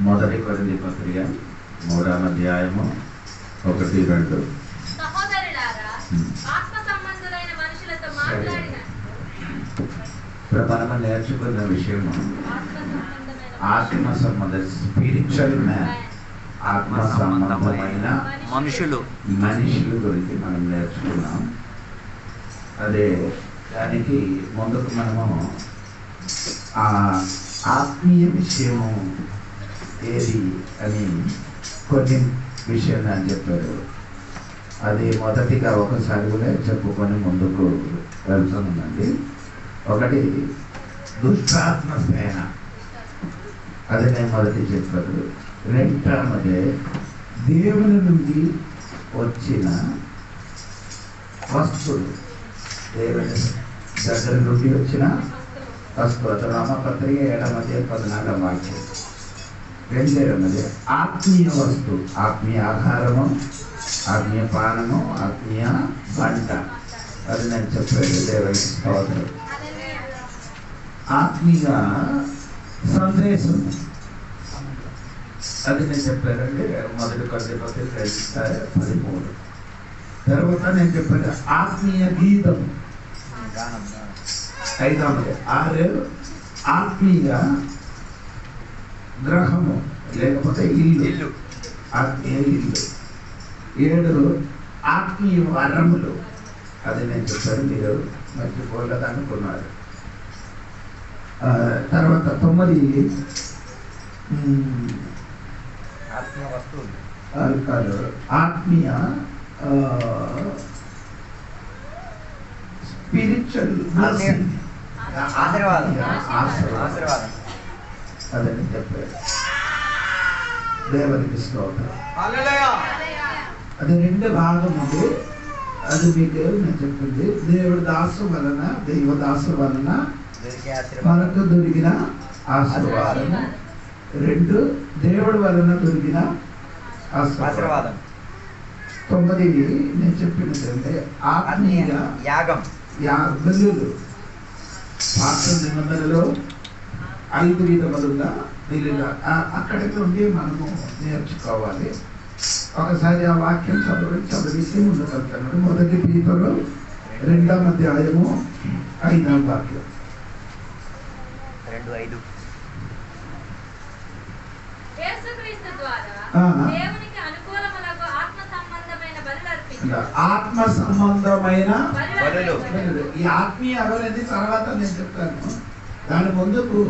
మొదటి కొరింథీ పత్రిక 3వ అధ్యాయము 1-2. ఇప్పుడు మనం నేర్చుకున్న విషయము ఆత్మ సంబంధ స్పిరిచువల్ మ్యాన్, ఆత్మ సంబంధమైన మనుషులు గురించి మనం నేర్చుకున్నాం. అదే దానికి ముందుకు మనము ఆ ఆత్మీయ విషయము ఏది అని కొన్ని విషయాలు అని చెప్పారు. అది మొదటిగా ఒకసారి కూడా చెప్పుకొని ముందుకు వెళ్తున్నామండి. ఒకటి దుష్టాత్మ సేన, అది నేను మొదటి చెప్పారు. రెండవది దేవుని నుండి వచ్చిన వస్తువులు, దేవుని దగ్గర నుండి వచ్చిన వస్తువు. రామపత్రిక 7:14 వాక్యం. రెండవది ఆత్మీయ వస్తువు, ఆత్మీయ ఆహారము, ఆత్మీయ పానము, ఆత్మీయ వంట. అది నేను చెప్పాను. దేవుని స్తోత్రం. ఆత్మీయ సందేశం, అది నేను చెప్పానండి. మొదటి కొరింథీ పత్రిక 13. తర్వాత నేను చెప్పాను ఆత్మీయ గీతం. 5. 6 ఆత్మీయ గ్రహము లేకపోతే ఇల్లు, ఆత్మీయ ఇల్లు. 7 ఆత్మీయ వరములు, అది నేను చెప్పాను. మీరు మర్చిపోలేదు అనుకున్నారు. తర్వాత 9 ఆత్మీయ వస్తువులు, ఆత్మీయ స్పిరిచువల్ ఆశీర్వాదం, అదని చెప్పారు. దేవునికి స్తోత్రం. అది 2 భాగం ఉంది. అది మీకు నేను చెప్పింది దేవుడి దాసు వలన, దైవ దాసు వలన మనకు దొరికిన ఆశీర్వాదం. 2 దేవుడి వలన దొరికిన ఆశీర్వాదం. 9 నేను చెప్పినట్టే ఆత్మీయ యాగం, బలులు. పాత నిబంధనలో 5 విధములుగా బలులు అక్కడికి నుండి మనము నేర్చుకోవాలి. ఒకసారి ఆ వాక్యం చదివిసి ముందుకు వెళ్తున్నాడు. మొదటి పేతురు 2వ అధ్యాయము 5వ వాక్యం. 2:5. ఆత్మ సంబంధమైన బలులు. ఈ ఆత్మీయ అనేది తర్వాత నేను చెప్తాను. దాని ముందుకు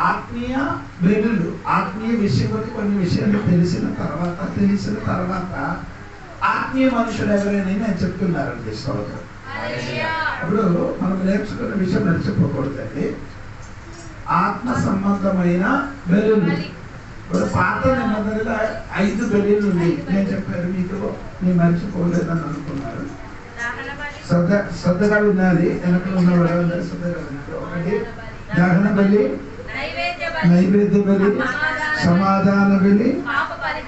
ఆత్మీయ బలులు, ఆత్మీయ విషయం కొన్ని విషయాలు తెలిసిన తర్వాత ఆత్మీయ మనుషులు ఎవరైనా నేను చెప్తున్నారండి. స్తోత్రం. అప్పుడు మనం నేర్చుకున్న విషయం మర్చిపోకూడదండి. ఆత్మ సంబంధమైన బలులు. ఇప్పుడు పాత నిబంధనలో 5 బలులు ఉంది. నేను చెప్పాను మీకు, నేను మర్చిపోలేదని అనుకున్నారు. శ్రద్ధగా వినాలి. వెనక ఉన్న వాళ్ళందరూ శ్రద్ధగా విన్నారు. ఒకటి దహన బలి, నైవేద్య బలి, సమాధాన బలి, పాప బలి,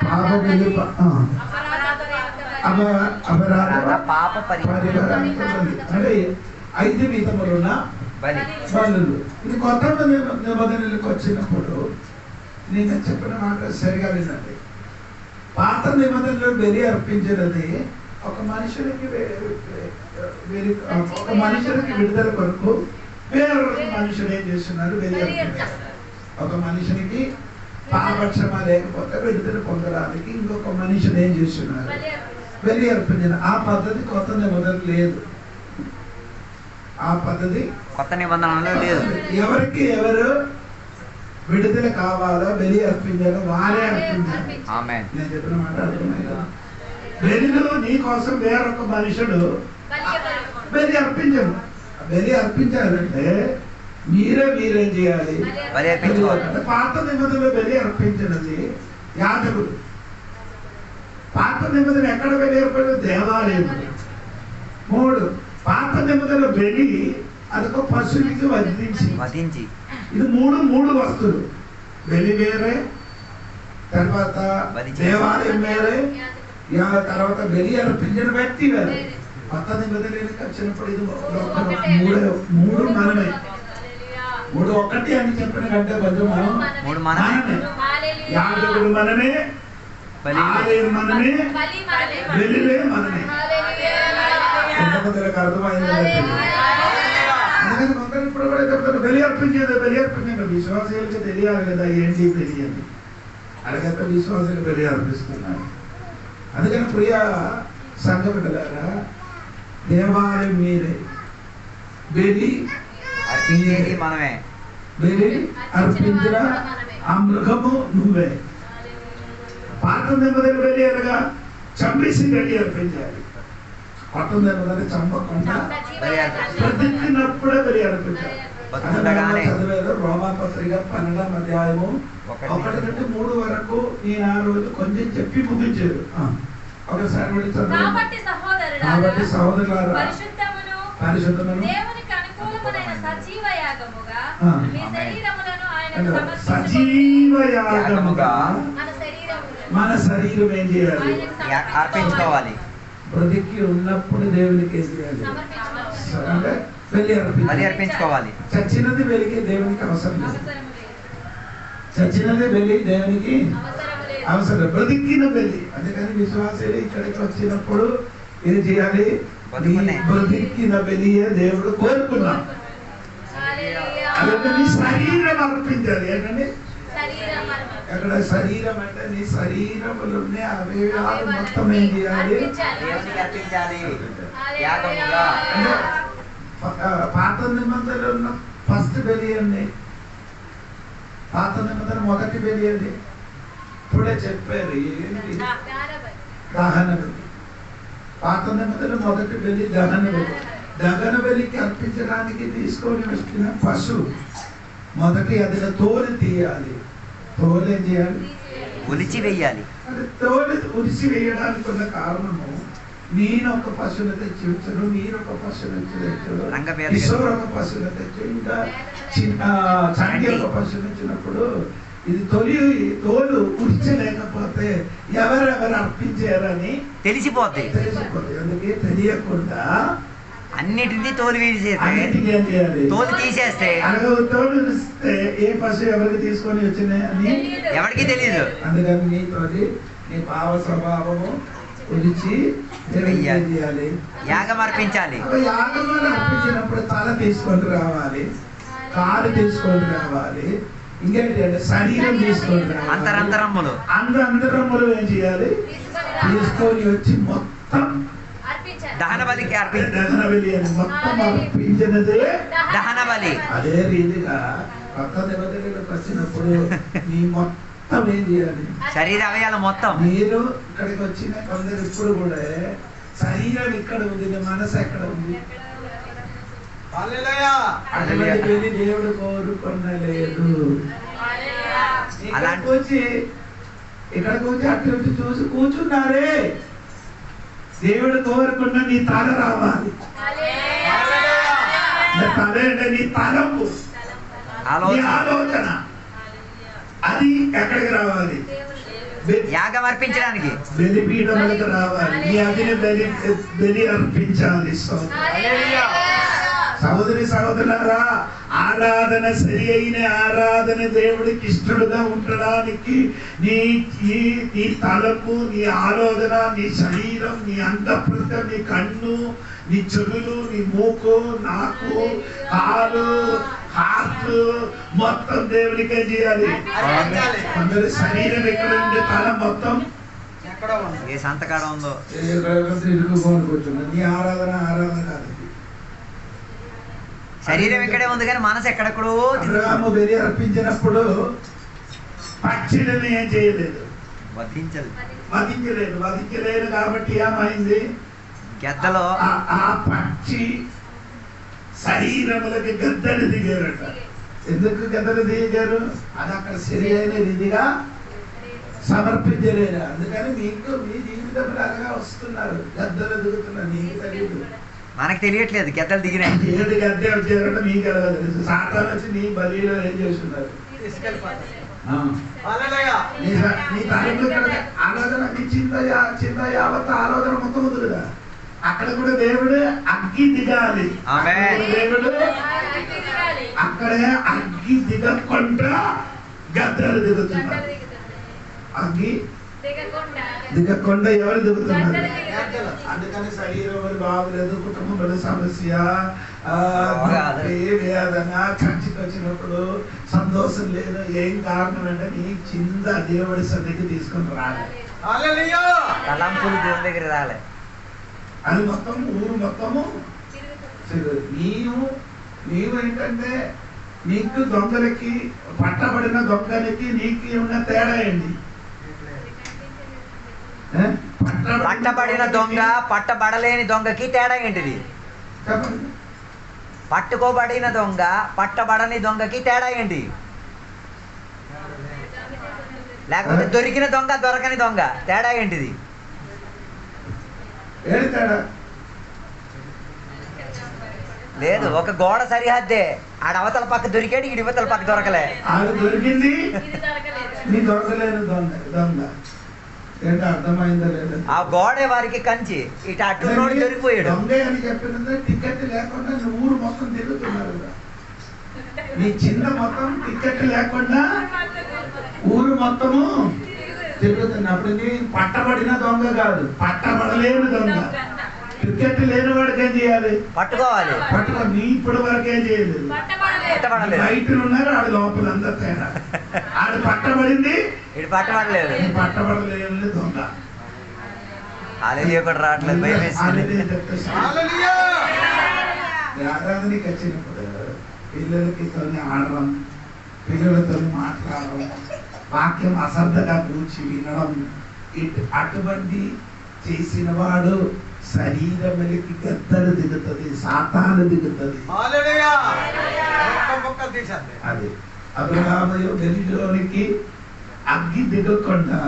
పాప పరిహారం బలి. అంటే 5 విధములున్న బలులు. ఇది కొత్త నిబంధనలకు వచ్చినప్పుడు నేను చెప్పిన మాట సరిగా వినండి. పాత నిబంధనలు బలి అర్పించినది ఒక మనుషునికి విడుదల కొరకు వేరొక మనుషులు ఏం చేస్తున్నారు, బలి అర్పించారు. ఒక మనుషునికి పాపక్షమా లేకపోతే విడుదల పొందడానికి ఇంకొక మనుషులు ఏం చేస్తున్నారు, బలి అర్పించారు. ఆ పద్ధతి కొత్త నిబంధనలు లేదు. ఆ పద్ధతి కొత్త నిబంధనలో లేదు. ఎవరికి ఎవరు విడుదల కావాలో బలి అర్పించాలో వారే అర్పించారు. నేను చెప్పిన మాట అర్థమైందా? బలిలో నీ కోసం వేరొక మనుషుడు బలి అర్పించరు. బలి అర్పించాలంటే మీరేం చేయాలి? పాత నిబంధనలో బలి అర్పించినది యాజకుడు. పాత నిబంధన ఎక్కడ బలి అర్పించ? దేవాలయం. 3 పాత నిబంధనల బలి అదొక పశువునికి వధించి. ఇది 3 వస్తువులు. బలి వేరే, తర్వాత దేవాలయం వేరే, తర్వాత బలి అర్పించిన వ్యక్తి వేరే. కొత్త నిబంధనలకు వచ్చినప్పుడు ఇది 3 మనమే. 3 ఒకటి అని చెప్పిన కంటే కొంచెం మనమే. యాజకుడు మనమే, ఆలయం మనమే, బలిలే మనమే. ఎంతమందికి అర్థమైంది? అందుకని కొందరు ఇప్పుడు కూడా చెప్తారు బలి అర్పించేది, బలి అర్పించేది. విశ్వాసాలకు తెలియాలి కదా ఏంటి బలి అని. అలాగైతే విశ్వాసాలు బలి అర్పిస్తున్నారు. అందుకని ప్రియ సంఘ బిడ్డలారా, దేవాలయం మీరే, బలి అర్పించేది మనమే, బలి అర్పించిన ఆ మృగము నువ్వే. పాత నిబంధన బలి అనగా చంపేసి బలి అర్పించాలి. కొత్త నిబంధన చంపకుండా బ్రతికినప్పుడే బలి అర్పించాలి. చదివేదో రోమాపత్రిక 12వ అధ్యాయము 1 నుండి 3 వరకు నేను ఆ రోజు కొంచెం చెప్పి ముగించారు. ఒకసారి వెళ్ళి చదువు. కాబట్టి సహోదరులారా, పరిశుద్ధమును సజీవ యాగముగా మన శరీరం ఏం చేయాలి? అర్పించుకోవాలి. బ్రతికి ఉన్నప్పుడు దేవునికి ఏం చేయాలి? అంటే బలి అర్పించుకోవాలి. చచ్చినది బలికి దేవునికి అవసరం లేదు. చచ్చినది బలి దేవునికి అవసరం, బ్రతికిన బలి. అందుకని విశ్వాసాలు ఇక్కడికి వచ్చినప్పుడు ఏం చేయాలి? బ్రతికిన బలియే దేవుడు కోరుకున్నాం. అలాగే నీ శరీరం అర్పించాలి. ఏంటండి అక్కడ శరీరం అంటే నీ శరీరంలో అవయవాలు మొత్తం ఏం చేయాలి? అంటే పాత నిబంధనలో ఉన్న ఫస్ట్ బలి అండి, పాత నిబంధన మొదటి బలి అండి. ఇప్పుడే చెప్పారు ఏంటి? దహన బలి. పాత నిబంధన మొదటి బలి దహన బలి. దహన బలికి అర్పించడానికి తీసుకొని వచ్చిన పశువు మొదటి అది తోలు తీయాలి. తోలు ఏం చేయాలి? ఉలిచి వేయాలి. అది తోలు ఉలిచి వేయడానికి ఉన్న కారణము, నేను ఒక పశువుని తెచ్చి ఉంచను, మీరు ఒక పశువుని తెచ్చు, కిషోర్ ఒక పశువుని తెచ్చు, ఇంకా చండి ఒక పశువుని ఇచ్చినప్పుడు ఇది తోలు ఉడిచలేకపోతే ఎవరెవరు అర్పించారని తెలిసిపోతాయి. అందుకే తెలియకుండా అన్నిటినీ తోలు అన్నిటికీ ఏం చేయాలి? తోలు తీసేస్తే తోలు ఇస్తే ఏ పశువు ఎవరికి తీసుకొని వచ్చినాయి అని ఎవరికి తెలియదు. అందుకని నీతోటి నీ భావ స్వభావము ఉడిచి చేయాలి, యాగం అర్పించాలి. యాగం అర్పించినప్పుడు తల తీసుకొని రావాలి, కాలు తీసుకొని రావాలి, ఇంకేంటి అంటే శరీరం తీసుకొని రావాలి. అంతరంతరములు ఏం చేయాలి? తీసుకొని వచ్చి మొత్తం దహన బలికి దహన బలి అని మొత్తం అర్పించినదే దహన బలి. అదే రీతిగా కొత్త నిబంధనలకు వచ్చినప్పుడు నీ మొత్తం ఏం చేయాలి? శరీర అవయాలు మొత్తం. మీరు ఇక్కడికి వచ్చిన కొందరు ఇప్పుడు కూడా శరీరం ఇక్కడ ఉంది, మనసు ఎక్కడ ఉంది? అటువంటి బలి దేవుడు కోరుకొనలేదు. ఇక్కడికి వచ్చి అటు వచ్చి చూసి కూర్చున్నారే, దేవుడు కోరుకున్న నీ తల రావాలి. తల అంటే నీ తలపు, ఆలోచన, అది ఎక్కడికి రావాలి? యాగం అర్పించడానికి బలిపీఠములకు రావాలి. నీ అగ్ని బలి అర్పించాలి. సహోదరి సహోదరులారా, ఆరాధన సరి అయిన ఆరాధన దేవుడికి ఇష్టడుగా ఉండడానికి నీ తలకు, నీ ఆలోచన, నీ శరీరం, నీ అంతఃప్రజ్ఞ, నీ కన్ను, నీ చెవులు, నీ మూకు, నాకు, కాలు, హార్ట్ మొత్తం దేవుడికే చేయాలి. అందరి శరీరం ఎక్కడ ఉంది? తల మొత్తం ఏ సంతకాడ ఉందో ఇరుక్కుని నీ ఆరాధన కాదు. శరీరం ఇక్కడే ఉంది కానీ మనసు ఎక్కడెక్కడో. బలి అర్పించినప్పుడు పక్షులను ఏం చేయలేదు, వధించలేదు కాబట్టి ఏమైంది? గద్దలో ఆ పక్షి శరీరములకి గద్దలు దిగారట. ఎందుకు గద్దలు దిగారు? అది అక్కడ సరి అయిన రీతిగా సమర్పించలేదు. అందుకని మీకు మీ జీవితంలో అలాగా వస్తున్నారు, గద్దలు దిగుతున్నారు. నీకు తెలియదు, మనకు తెలియట్లేదు గద్దలు దిగినాయి. ఏడు గద్దె వచ్చారంటే మీకు ఎలా తెలుసు? సాతాను వచ్చి నీ బలిలో ఏం చేస్తున్నారు? నీ తలంలో ఆలోచన, నీ చింత యావత్ ఆలోచన మొత్తం ఉంది కదా, అక్కడ కూడా దేవుడు అగ్గి దిగాలి. దేవుడు అక్కడే అగ్గి దిగకుండా గద్దలు దిగుతున్నారు. అగ్గి దిగకుండా ఎవరు దిగుతున్నారు? అందుకని శరీరం బాగులేదు, కుటుంబంలో సమస్య, వేదన, చర్చికి వచ్చినప్పుడు సంతోషం లేదు. ఏం కారణం అంటే నీ చింద దేవుడి సన్నిధికి తీసుకొని రాలేదు. దగ్గర రాలే. అది మొత్తం ఊరు మొత్తము నీవు ఏంటంటే నీకు దొంగలకి, పట్టబడిన దొంగలకి నీకు ఉన్న తేడా ఏంటి? పట్టబడిన దొంగ పట్టబడలేని దొంగకి తేడా ఏంటిది? పట్టుకోబడిన దొంగ పట్టబడని దొంగకి తేడా ఏంటి? లేకపోతే దొరికిన దొంగ దొరకని దొంగ తేడా ఏంటిది? లేదు, ఒక గోడ సరిహద్దే. ఆడ అవతల పక్క దొరికాడు, ఈడి ఇవతల పక్క దొరకలే. దొరికింది నీ దొరకలేదు దొంగ. ఏంటో అర్థమైందా లేదా? ఆ గోడే వారికి కంచి, ఇటు అటు దొరికిపోయాడు. దొంగ అని చెప్పిన టికెట్ లేకుండా ఊరు మొత్తం తిరుగుతున్నారు. నీ చిన్న మొత్తం టికెట్ లేకుండా ఊరు మొత్తము తిరుగుతున్నప్పుడు నీ పట్టబడిన దొంగ కాదు, పట్టబడలేని దొంగ. టికెట్ లేని వాడికి ఏం చేయాలి? పట్టుకోవాలి. నీ ఇప్పుడు వరకు ఏం చేయలేదు. బయట ఉన్నారు, ఆడు లోపల అందరు తేడా. ఆడు పట్టబడింది, ఇటు పట్టబడలేదు. పట్టబడలేదు దొంగ. కూడా రావట్లేదు. ఆరాధనకి వచ్చినప్పుడు పిల్లలకి ఆడడం, పిల్లలతో మాట్లాడడం, వాక్యం అశ్రద్ధగా కూర్చి వినడం, అటువంటి చేసిన వాడు శరీరములకి గద్దలు దిగుతుంది, సాతాను దిగుతుంది. అది అబ్రహాము వెలుగులోనికి అగ్గి దిగకుండా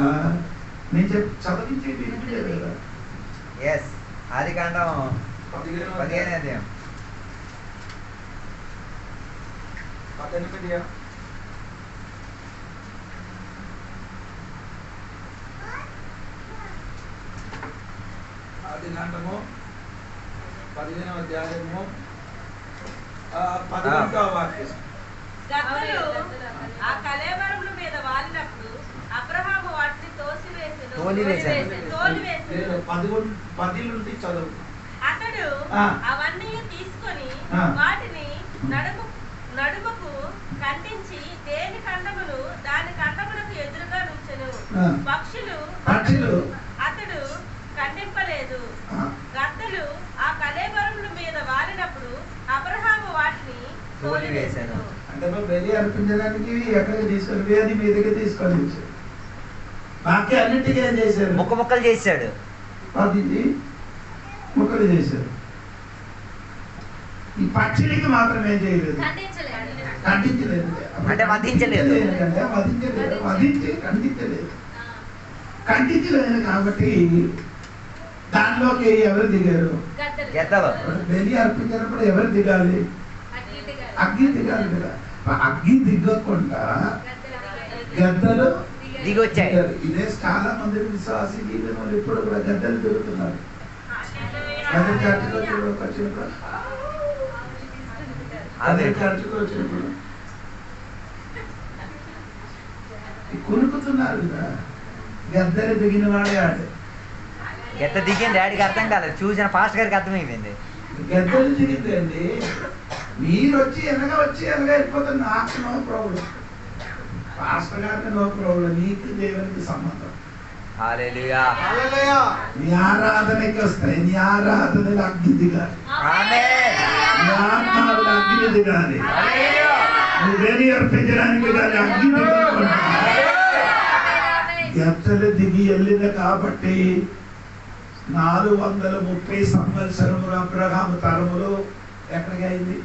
నేను చదివించే వినిపించలేదు కదా. ఆదికాండం 15 ఆదికాండము 15వ అధ్యాయము 11వ వాక్యం. ఆ కళేబరముల మీద వాలినప్పుడు అబ్రహాము వాటిని తోలివేసెను. 10 నుండి చదువు. అతడు అవన్నీ తీసుకొని వాటిని నడుముకు కంటించి దేని ఖండమును దాని ఖండములకు ఎదురుగా నుంచెను. పక్షులు అతడు ఖండింపలేదు. గద్దలు ఆ కళేబరముల మీద వాలినప్పుడు అబ్రహాము వాటిని తోలివేసెను. అంటే బలి అర్పించడానికి ఎక్కడికి తీసుకొని వేది మీదకి తీసుకొని వచ్చాడు. బాకీ అన్నింటికీ ఏం చేశారు? ముక్కలు చేశాడు. 10 ముక్కలు చేశారు. ఈ పక్షికి మాత్రం ఏం చేయలేదు, ఖండించలేదు. అంటే వధించలేదు. ఖండించలేదు కాబట్టి దానిలోకి ఎవరు దిగారు? బలి అర్పించినప్పుడు ఎవరు దిగాలి? అగ్గి దిగాలి కదా. అగ్గి దిగకుండా గద్దలు దిగొచ్చాయి. ఇదే చాలా మంది విశ్వాసీ జీవితంలో ఇప్పుడు కూడా గద్దలు దిగుతున్నారు. అదే చర్చలో వచ్చినప్పుడు కొనుక్కుతున్నారు కదా. గద్దలు దిగిన వాడే ఆడే. గద్ద దిగింది డాడీకి అర్థం కాలేదు, చూసిన ఫాస్ట్ గారికి అర్థమైంది. గద్దలు దిగింది అండి. మీరు వచ్చి ఎనగా వెళ్ళిపోతుంది. నాకు నో ప్రాబ్లం, పాస్టర్ గారికి నో ప్రాబ్లం. నీకు దేవునికి సంబంధం. నీ ఆరాధనకి వస్తాయి. నీ ఆరాధనలు అగ్ని దిగాలి, నీ ఆత్మలు అగ్ని దిగాలి. నువ్వు వేడి అర్పించడానికి కానీ అగ్ని దిగకుండా గద్దలు దిగి వెళ్ళింది కాబట్టి 430 సంవత్సరములు అబ్రహాము తరములు ఎక్కడికి అయింది?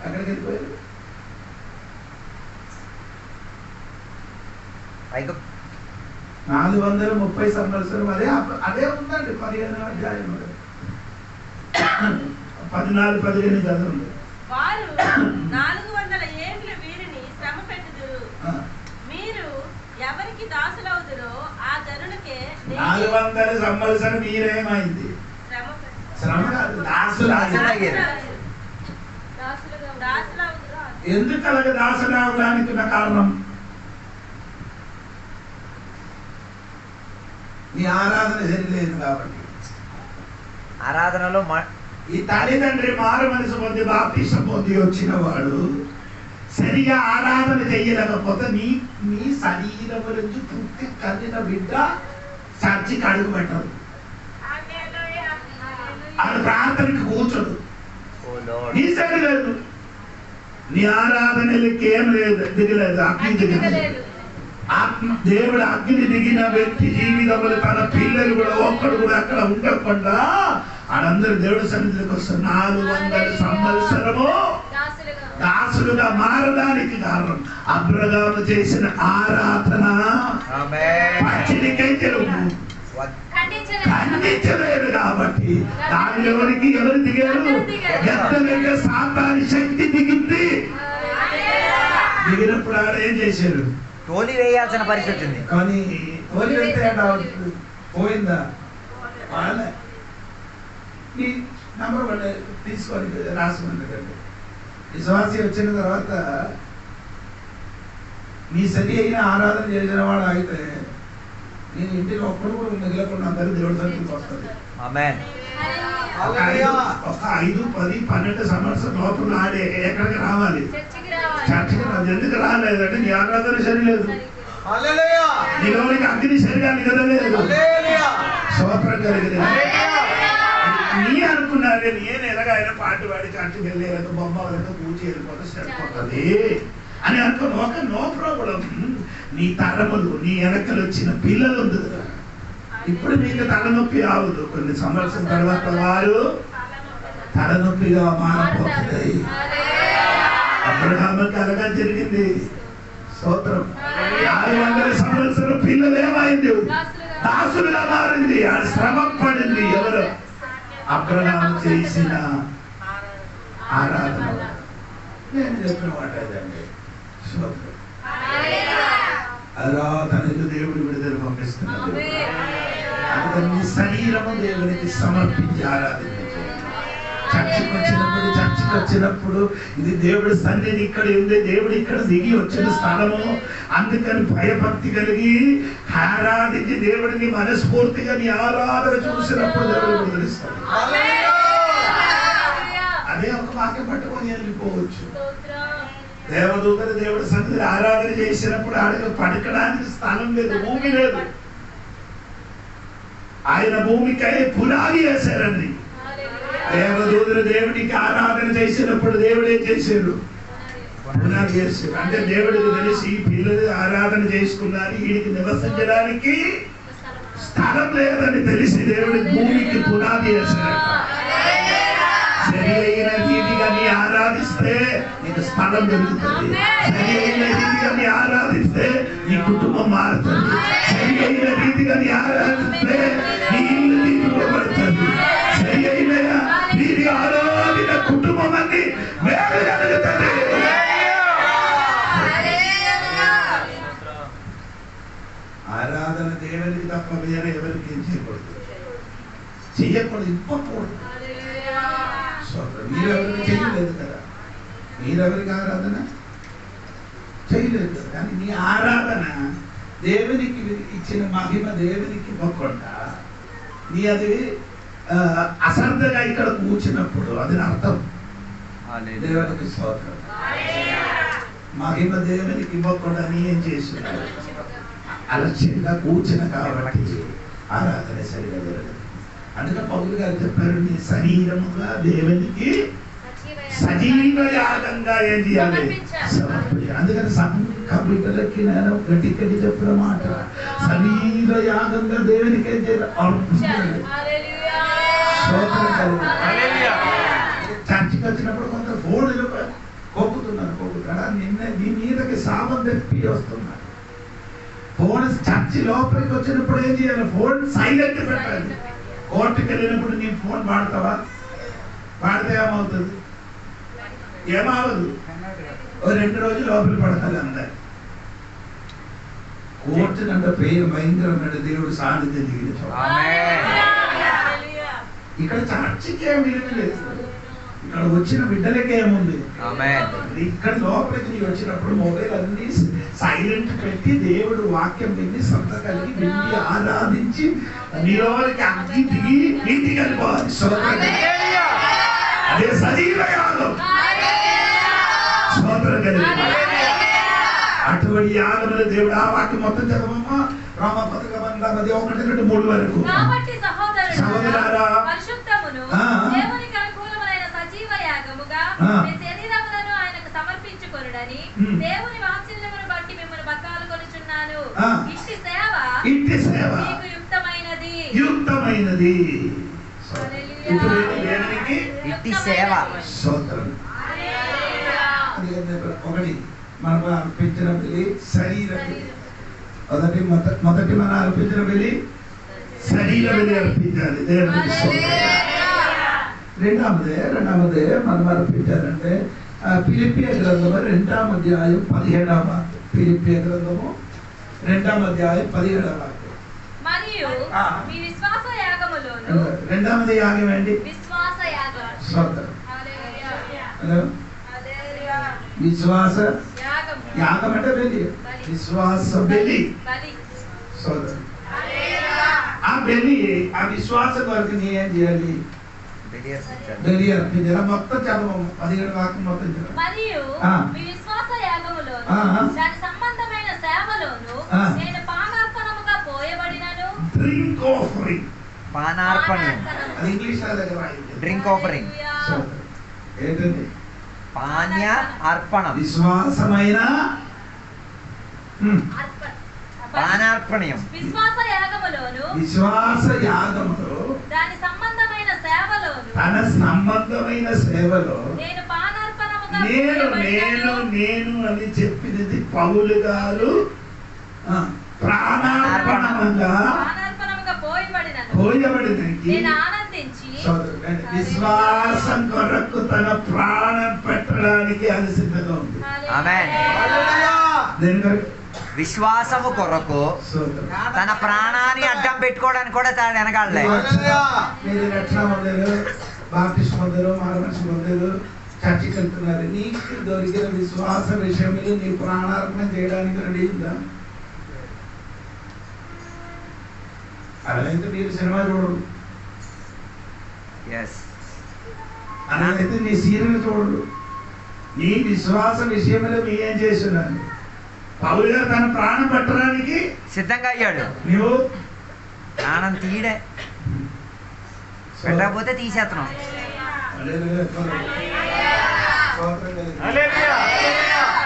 ఎక్కడికి వెళ్ళిపోయారు? 430 సంవత్సరం. అదే ఉందండి 15వ అధ్యాయం 14-15 చదవండి. వారు 400 ఏండ్లు వీరిని శ్రమ పెట్టుదురు. మీరు ఎవరికి దాసులవుదురో ఆ జనులకే 400 సంవత్సరం మీరేమైంది? శ్రమ కాదు, దాసులు. ఎందుకు అలాగే దాసులు అవడానికి కారణం? ఆరాధన జరిగలేదు కాబట్టి. ఆరాధనలో ఈ తల్లిదండ్రి మారు మనసు పొంది బాప్తిసం పొంది వచ్చిన వాడు సరిగా ఆరాధన చెయ్యలేకపోతే నీ శరీరం నుంచి పుట్టి కలిగిన బిడ్డ చర్చికి అడుగు పెట్టదు, అది ప్రార్థనకి కూర్చోదు. నీ సరి లేదు, నీ ఆరాధనలకి ఏం లేదు, దిగలేదు, అగ్ని దిగలేదు. దేవుడు అగ్ని దిగిన వ్యక్తి జీవితంలో తన పిల్లలు కూడా ఒక్కడు కూడా అక్కడ ఉండకుండా వాళ్ళందరూ దేవుడి సన్నిధికి వస్తారు. 400 సంవత్సరము దాసులుగా మారడానికి కారణం అబ్రహాము చేసిన ఆరాధన. ఖండించలేదు కాబట్టి దానిలోనికి ఎవరు దిగారు? ఎత్తలేక సాతాను శక్తి దిగింది. దిగినప్పుడు ఆడ ఏం చేశారు? తోలి వేయాల్సిన పరిస్థితి వచ్చింది. కానీ తోలి వెళ్తే పోయిందా? వాళ్ళే ఈ నంబర్ వాళ్ళే తీసుకొని రాసుకుంటుందండి. విశ్వాసి వచ్చిన తర్వాత నీ సరి అయిన ఆరాధన చేసిన వాడు అయితే నేను ఇంటికి ఒక్కడు కూడా మిగలకుండా అందరూ దేవుడి సన్నిధికి వస్తుంది. ఒక 5, 10, 12 సంవత్సరం లోపల ఆడే ఎక్కడికి రావాలి? చర్చికి రాదు. ఎందుకు రాలేదంటే నీ ఆరాధన సరిలేదు, నీలోనికి అగ్ని సరిగా నిగదలేదు, స్తోత్రం కలిగింది. నీ అనుకున్నారే నేను ఎలాగైనా పాటు పాడి చర్చికి వెళ్ళేదో బొమ్మలతో పూజ వెళ్ళిపోతే సరిపోతుంది అని అనుకుని నో ప్రాబ్లం. నీ తరములు నీ వెనకలు వచ్చిన పిల్లలు ఉంది కదా, ఇప్పుడు మీకు తలనొప్పి ఆవదు, కొన్ని సంవత్సరం తర్వాత వారు తలనొప్పిగా మారిపోతుంది. అబ్రహాముకి అలాగా జరిగింది. స్తోత్రం. 600 సంవత్సరం పిల్లలు ఏమైంది? దాసులుగా మారింది. ఆ శ్రమ పడింది. ఎవరు? అబ్రహాము చేసిన ఆరాధన. నేను చెప్పిన మాట అదండి. స్తోత్రం. ఆరాధనకు దేవుడు విడుదల పంపిస్తున్నాడు. అందుకని నీ శరీరము దేవునికి సమర్పించి ఆరాధించాలి. చర్చికి వచ్చినప్పుడు ఇది దేవుడి సన్నిధి ఇక్కడ ఉంది, దేవుడు ఇక్కడ దిగి వచ్చిన స్థలము. అందుకని భయభక్తి కలిగి ఆరాధించి దేవుడిని మనస్ఫూర్తిగా నీ ఆరాధన చూసినప్పుడు దేవుడు విడుదలిస్తాడు. అదే ఒక వాక్యం పట్టుకొని వెళ్ళిపోవచ్చు. దేవదూతలు దేవుడి సన్నిధిని ఆరాధన చేసినప్పుడు ఆడకు పడకడానికి స్థలం లేదు, భూమి లేదు. ఆయన భూమికై పునాది వేశారండి. దేవదూతలు దేవుడికి ఆరాధన చేసినప్పుడు దేవుడు ఏం చేశారు? పునాది చేశారు. అంటే దేవుడికి తెలిసి పిల్లలు ఆరాధన చేసుకున్నారు, వీడికి నివసించడానికి స్థలం లేదని తెలిసి దేవుడి భూమికి పునాది వేశారు. సరి అయిన రీతిగా నీ ఆరాధిస్తే నీకు స్థలం దొరుకుతుంది. సరి అయిన రీతిగా నీ ఆరాధిస్తే నీ కుటుంబం మారుతుంది. సరి అయిన రీతిగా నీ ఆరాధిస్తే నీ ఇల్లు తీర్చబడుతుంది. సరి అయిన రీతిగా ఆరాధిన కుటుంబం అన్ని మేలు కలుగుతుంది. ఆరాధన దేవునికి తప్ప వేరే ఎవరికి ఏం చేయకూడదు, ఇవ్వకూడదు. మీరెవరికి చేయలేదు కదా, మీరెవరికి ఆరాధన చేయలేదు కదా. కానీ నీ ఆరాధన దేవునికి ఇచ్చిన మహిమ దేవునికి ఇవ్వకుండా నీ అది అశ్రద్ధగా ఇక్కడ కూర్చున్నప్పుడు అది అర్థం. దేవునికి స్తోత్రం. మహిమ దేవునికి ఇవ్వకుండా నీ ఏం చేస్తున్నావు? అలక్ష్యంగా కూర్చున్న కాబట్టి ఆరాధన సరిగా జరగదు. అందుకే పౌలు గారు చెప్పారు, నీ శరీరముగా దేవునికి సజీవ యాగంగా ఏం చేయాలి? సమర్పించాలి. అందుకని బిడ్డలకి నేను గట్టి చెప్పిన మాట, సజీవ యాగంగా దేవునికి ఏం చేయాలి? అర్పించాలి. చర్చికి వచ్చినప్పుడు కొంత ఫోన్లు కొప్పుతున్నారు. నిన్న నీ మీదకి సామం తెప్పి వస్తున్నారు. ఫోన్ చర్చి లోపలికి వచ్చినప్పుడు ఏం చేయాలి? ఫోన్ సైలెంట్ పెట్టాలి. కోర్టుకి వెళ్ళినప్పుడు నీ ఫోన్ వాడతావా? వాడితే ఏమవుతుంది? ఏమవదు. 2 రోజులు లోపల పడతారు అందరు. కోర్టు కంటే పేరు భయంకరమైన దేవుడు సాన్నిధ్యం దిగిన. ఇక్కడ చర్చికి ఏం విలువ లేదు. ఇక్కడ వచ్చిన బిడ్డలకే ఏముంది? ఆమేన్. ఇక్కడ లోపలికి నీ వచ్చినప్పుడు మొబైల్ అన్ని సైలెంట్ పెట్టి దేవుడు వాక్యం విని శ్రద్ధ కలిగి విని ఆరాధించి నీలోకి అగ్ని దిగి నీటి కలిపోవాలి. అదే సజీవ యాగం. స్తోత్రం కలిగి అటువంటి యాగములు దేవుడు ఆ వాక్యం మొత్తం చదవమ్మా. రామపత్రిక 1:1-3 వరకు. కాబట్టి సహోదరులారా, పరిశుద్ధమును దేవునికి అనుకూలమైన సజీవ యాగముగా మీ శరీరములను ఆయనకు సమర్పించుకొనుడని దేవుని వాత్సల్యమును బట్టి మిమ్మల్ని బతిమాలుకొనుచున్నాను. ఇట్టి సేవ మీకు యుక్తమైనది. ఇట్టి సేవ. ఒకటి మనం అర్పించిన బలి శరీర బలి. మొదటి మనం అర్పించిన బలి శరీర బలి అర్పించాలి దేవునికి. రెండవదే మనం అర్పించాలంటే ఫిలిప్పియ గ్రంథము 2వ అధ్యాయం 17వ వాక్యం. ఫిలిప్పియ గ్రంథము 2వ అధ్యాయం 17వ వాక్యం. మరియు మీ విశ్వాస యాగములోను. రెండవది యాగం ఏంటి? విశ్వాస యాగం. స్తోత్రం. హలో, విశ్వాస యాగం అంటే బలి. విశ్వాస బలి. స్తోత్రం. ఆ బలి, ఆ విశ్వాసం కొరకు నీ ఏం చేయాలి? బలి అర్పించాలి. మొత్తం చదవము 17 వాక్యం మొత్తం చదవ. మరియు మీ విశ్వాస యాగములోను దాని సంబంధమైన సేవలోను నేను పానార్పణముగా పోయబడినను. Drink offering. పానార్పణం. అది ఇంగ్లీష్ లో దగ్గర రాయింది. Drink offering. ఏంటండి? పాన్య అర్పణం. విశ్వాసమైన పానార్పణం. విశ్వాస యాగములోను దాని సంబంధమైన సేవలోను తన సంబంధమైన సేవలో నేను పానార్పణముగా నేను అని చెప్పినది పౌలు గారు. ప్రాణార్పణముగా పోయబడినకి నేను ఆనందించి విశ్వాసం కొరకు తన ప్రాణం పెట్టడానికి అది సిద్ధంగా ఉంది. ఆమేన్. విశ్వాసము కొరకు తన ప్రాణాన్ని అడ్డం పెట్టుకోవడానికి కూడా తాను వెనకాడలే. మీరు రక్షణ పొందారు, బాప్టిస్ట్ పొందారు, మారమనిషి పొందారు, చర్చికి వెళ్తున్నారు. నీకు దొరికిన విశ్వాస విషయంలో నీ ప్రాణార్పణ చేయడానికి రెడీ ఉందా? అలాగైతే మీరు సినిమా చూడరు, అలాగైతే నీ సీరియల్ చూడరు. నీ విశ్వాస విషయంలో మీ ఏం చేస్తున్నారు? పౌలు గారు తన ప్రాణం పెట్టడానికి సిద్ధంగా అయ్యాడు. నువ్వు ప్రాణం తీయడే, పెట్టకపోతే తీసేస్తున్నాం.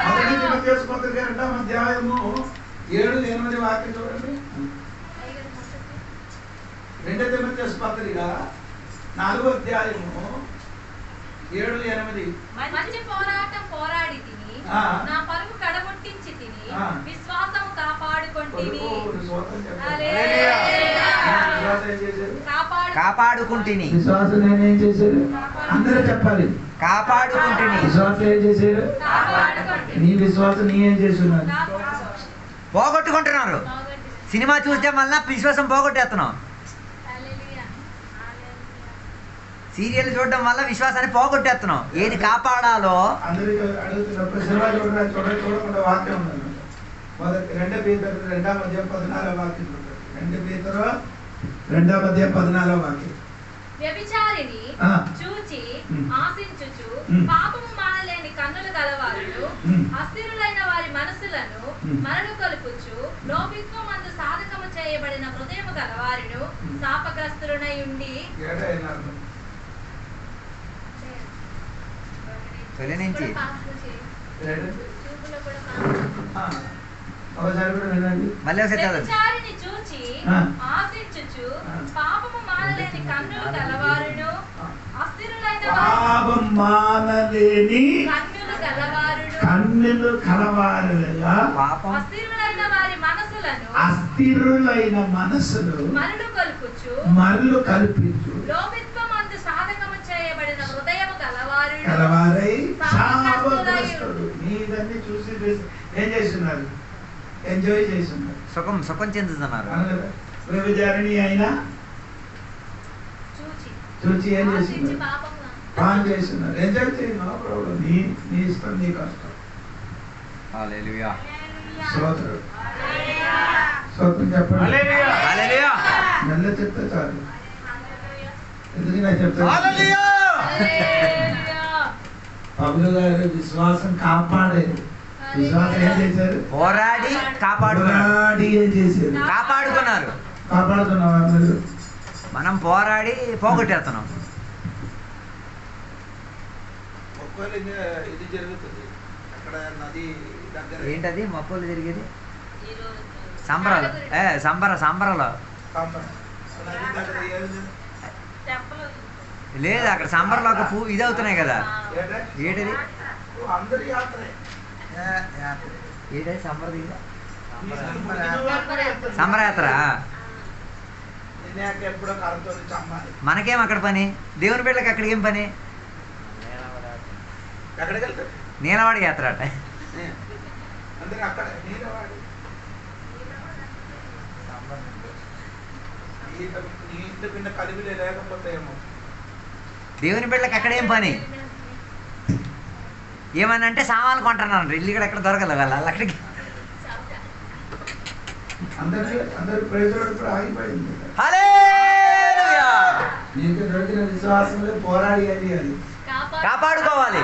మొదటి తిమోథెయుసు పత్రిక 2వ అధ్యాయము 7-8 వాక్యం చూడండి. 2 తిమోథెయుసు పత్రిక 4వ అధ్యాయము 7-8. మంచి పోరాటం పోరాడి తిని నా పరుగు కడగొట్టించి తిని విశ్వాసము కాపాడుకొంటిని. కాపాడుకుంటుని. విశ్వాసం నేనేం చేశారు? అందరూ చెప్పాలి. కాపాడుకుంటుని. విశ్వాసం ఏం చేశారు? నీ విశ్వాసం నీ ఏం చేస్తున్నారు? పోగొట్టుకుంటున్నారు. సినిమా చూస్తే మళ్ళీ విశ్వాసం పోగొట్టేస్తున్నాం. సీరియల్ చూడడం వల్ల విశ్వాసాన్ని పోగొట్టేస్తున్నాం. ఏది కాపాడాలో అందరూ అడుగుతున్నప్పుడు సినిమా చూడకుండా వాక్యం ఉంది. మొదటి 2 పేతురు 2వ అధ్యాయం 14వ వాక్యం. 2 పేతురు 2వ అధ్యాయం 14వ వాక్యం. వ్యభిచారిని చూచి ఆశించుచు పాపము మానలేని కన్నులు గలవారు అస్థిరులైన వారి మనసులను మరలు కలుపుచు లోభిత్వమందు సాధకము చేయబడిన హృదయము గలవారును శాపగ్రస్తులనై ఉండి తొలి నుంచి వ్యభిచారిని చూచి ఆశించుచు పాపము మానలేని కన్నులు గలవారును అస్థిరులైన కన్నులు కలవారుగా అస్థిరులైన మనసులు మరలు కల్పించు లోభిత్వమందు సాధకము చేయబడిన హృదయము కలవారై శాపగ్రస్తుడు. మీదన్నీ చూసి ఏం చేస్తున్నారు? ఎంజాయ్ చేస్తున్నారు, సుఖం చెందుతున్నారు. వ్యభిచారిణి అయినా చూచి ఏం చేస్తున్నారు? పాన్ చేస్తున్నారు. ఎంజాయ్ చేయి, నో ప్రాబ్లం. నీ ఇష్టం, నీ కష్టం. హల్లెలూయా. స్తోత్రం. స్తోత్రం చెప్పండి. హల్లెలూయా. మెల్ల చెప్తే చాలు. ఎందుకు నేను చెప్తాను? పౌలు గారు విశ్వాసం కాపాడారు. విశ్వాసం ఏం చేశారు? పోరాడి కాపాడుకున్నారు. ఏం చేశారు? కాపాడుతున్నావా మీరు? మనం పోరాడి పోగొట్టేస్తున్నాం. ఇది జరుగుతుంది అక్కడ నది దగ్గర. ఏంటది మొక్కలు జరిగేది? సంబరాలు. సంబరాలు లేదు అక్కడ సంబరాలు. ఒక పువ్వు ఇది అవుతున్నాయి కదా. ఏంటది? ఏంటది సంబరయాత్ర. మనకేం అక్కడ పని? దేవుని బిడ్డలకి అక్కడికి ఏం పని? నీలవాడి యాత్ర అట. దేవుని బిడ్డలకి అక్కడేం పని? ఏమని అంటే సామాన్లు కొంటున్నాను. ఇల్లు ఇక్కడ ఎక్కడ దొరకదు వాళ్ళ అక్కడికి. కాపాడుకోవాలి.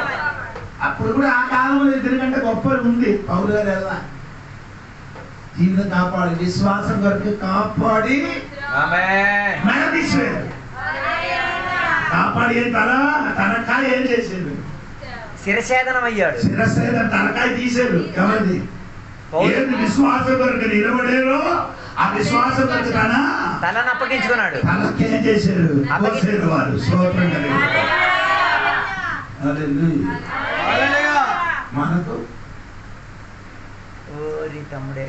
అప్పుడు కూడా ఆ కాలంలో ఎందుకంటే గొప్ప ఉంది. పౌలు గారు ఎలా జీవితం కాపాడి, విశ్వాసం వరకు కాపాడి కాపాడి తనకాయ ఏం చేసేది? శిరఛేదనం అయ్యాడు. శిరఛేదనం తనకాయ తీసేది. ఎవరిది? ఏది విశ్వాసం వరకు నిలబడేరో ఆ విశ్వాసం వరకు తనను అప్పగించుకున్నాడు. తనకేం చేశారు? వారు స్తోత్రం కలిగి. మనకు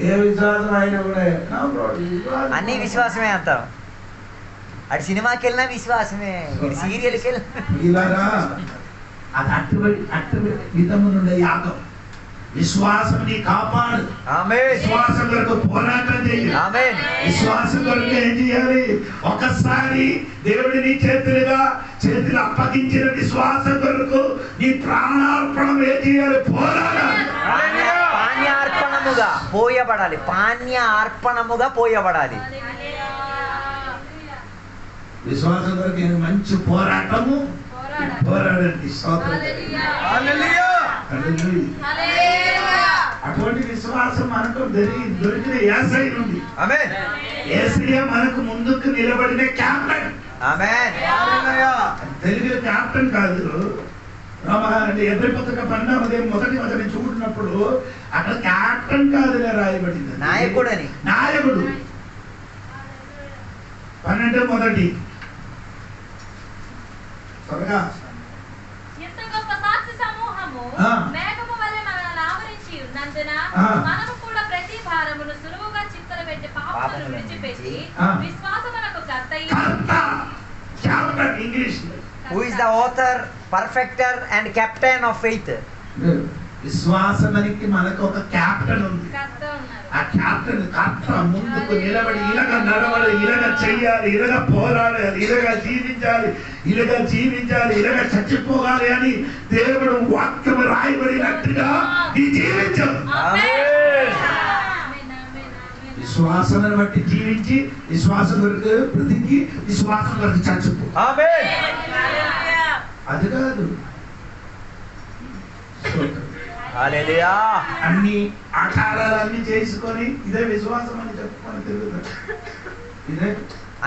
ఏ విశ్వాసం అయినా కూడా అన్ని విశ్వాసమే అంటాం. అటు సినిమాకి వెళ్ళినా విశ్వాసమే, సీరియల్కి వెళ్ళినా. అది అట్టు విధము నుండి యాగం. విశ్వాసం నీ కాపాడు. విశ్వాసం కొరకు పోరాటం చేయాలి. విశ్వాసం కొరకు ఏం చేయాలి? ఒకసారి దేవుడిని చేతులు అప్పగించిన విశ్వాసం కొరకు నీ ప్రాణార్పణం ఏం చేయాలి? పోరాడాలి. పాన్యార్పణముగా పోయబడాలి. పాన్యార్పణముగా పోయబడాలి. విశ్వాసం కొరకు మంచి పోరాటము పోరాడండి. అటువంటి విశ్వాసం మనకు దొరికిన యేసయ్య నుండి. యేసయ్య మనకు ముందుకు నిలబడిన క్యాప్టెన్. తెలుగు క్యాప్టెన్ కాదు. ఎదురు పత్రిక 12 మొదటి వచనం చూడినప్పుడు అక్కడ క్యాప్టెన్ కాదులే రాయబడింది, నాయకుడు అని. నాయకుడు 12 మొదటి త్వరగా. ఎంత గొప్ప సాక్షి సమూహము మేఘము వలె మనల్ని ఆవరించి ఉన్నందున మనము కూడా ప్రతి భారమును సులువుగా చిత్తరబెట్టి పాపమును విడిచిపెట్టి విశ్వాసమునకు captain English. Who is the author, perfecter and captain of faith? విశ్వాసానికి మనకు ఒక క్యాప్టెన్ ఉంది. ఆ క్యాప్టెన్ కర్త ముందుకు నిలబడి ఇలాగ నడవాలి, ఇలాగ చెయ్యాలి, ఇలాగ పోరాడాలి, ఇలాగ జీవించాలి, ఇలాగ చచ్చిపోవాలి అని దేవుడు వాక్యం రాయబడినట్టుగా ఈ జీవించాలి. విశ్వాసాన్ని బట్టి జీవించి విశ్వాసం వరకు బ్రతికి విశ్వాసం వరకు చచ్చిపో. అది కాదు. అన్ని ఆచారాలన్నీ చేసుకొని ఇదే విశ్వాసం అని చెప్పుకొని తిరుగుతారు. ఇదే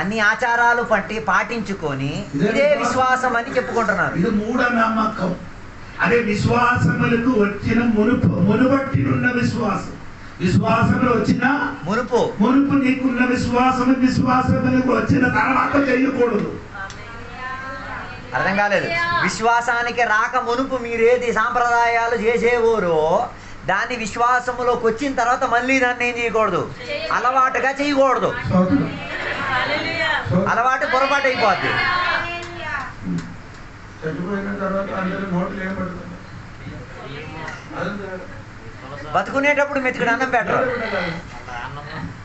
అన్ని ఆచారాలు పాటించుకొని ఇదే విశ్వాసం అని చెప్పుకుంటున్నారు. ఇది మూఢనమ్మకం. అదే విశ్వాసములకు వచ్చిన మునుబట్టి ఉన్న విశ్వాసం. విశ్వాసంలో వచ్చిన మునుపు నీకున్న విశ్వాసములకు వచ్చిన తర్వాత చేయకూడదు. అర్థం కాలేదు. విశ్వాసానికి రాక మునుపు మీరేది సాంప్రదాయాలు చేసేవారో దాన్ని విశ్వాసములోకి వచ్చిన తర్వాత మళ్ళీ దాన్ని ఏం చేయకూడదు? అలవాటుగా చేయకూడదు. అలవాటు పొరపాటు అయిపోద్ది. బతుకునేటప్పుడు మెతుకుడు అన్నం పెట్టరు.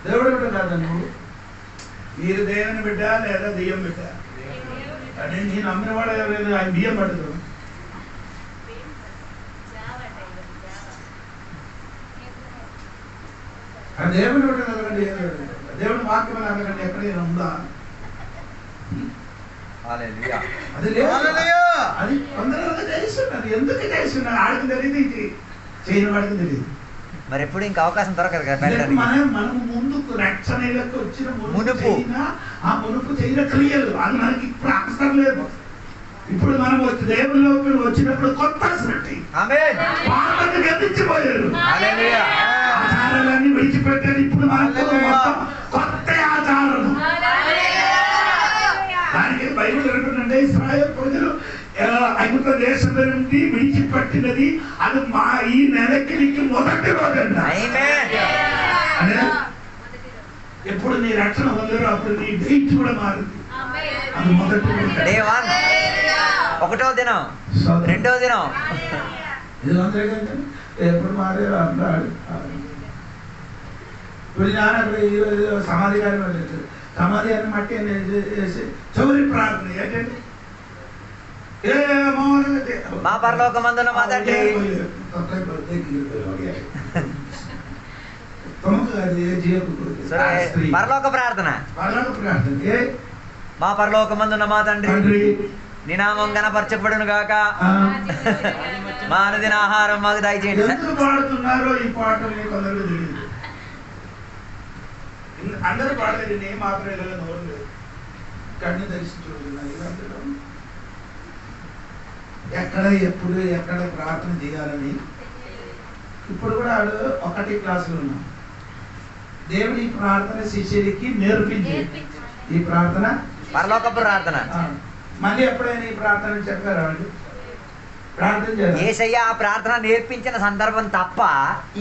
దేవుడు బిడ్డ కాదా నువ్వు? మీరు దేవుని బిడ్డ లేదా దెయ్యం బిడ్డ? అంటే నేను అమ్మిన వాడు ఆయన బియ్యం పడదు. దేవుని అడగండి, దేవుని వాక్యం అడగండి, ఎక్కడైనా ఉందా? అది లేదు. అది కొందరు చేస్తున్నారు. ఎందుకు చేస్తున్నారు? ఆడికి తెలియదు, ఇది చేయని వాడికి తెలియదు. మరి ఎప్పుడు ఇంకా అవకాశం దొరకదు కదా. మనం ముందుకు రక్షణలకు వచ్చిన మునుపు ఆ మునుపు చేయడం క్రియలు అది మనకి ఇప్పుడు అవసరం లేదు. ఇప్పుడు మనం దేవుళ్ళలోకి వచ్చినప్పుడు కొత్త పాటను గతించిపోయారు, ఆచారాలన్నీ విడిచిపెట్టారు. ఇప్పుడు మనకు కొత్త ఆచారాలు. దానికి బైబిల్ అంటుందంటే ఇశ్రాయేలు ప్రజలు ఐగుప్తు దేశంలో నుండి విడిచిపెట్టినది అది మా ఈ నెలకి మొదటి రోజు అంట. ఎప్పుడు నీ రక్షణ పొందారో అప్పుడు నీ డేట్ కూడా మారింది. అది మొదటి డే 1, 1వ దినం, 2వ దినం. ఎప్పుడు మారారు అంటాడు. ఇప్పుడు నాన్న ఈరోజు సమాధి గారి సమాధి అని మట్టి చౌరి ప్రార్థన ఏంటంటే మా పరలోకమందున్న మా తండ్రి. పరలోక ప్రార్థన. మా పరలోకమందున్న మా తండ్రి, నీ నామం గణపరచబడును గాక, మా అనుదిన ఆహారం మాకు దయచేయండి. పాడుతున్నారో ఈ పాట అందరూ పాడలేదు, నేను మాత్రం నోరు లేదు, కన్ను దర్శించుకుంటున్నారు. ఎక్కడ ఎప్పుడు ఎక్కడ ప్రార్థన చేయాలని ఇప్పుడు కూడా ఆడు 1 క్లాసులో ఉన్నాం. దేవుడి ప్రార్థన శిష్యుడికి నేర్పించి ఈ ప్రార్థన పరలోక ప్రార్థన. మళ్ళీ ఎప్పుడైనా ఈ ప్రార్థన చెప్పారు వాళ్ళు ప్రార్థన చేయాలి. యేసయ్య ఆ ప్రార్థన నేర్పించిన సందర్భం తప్ప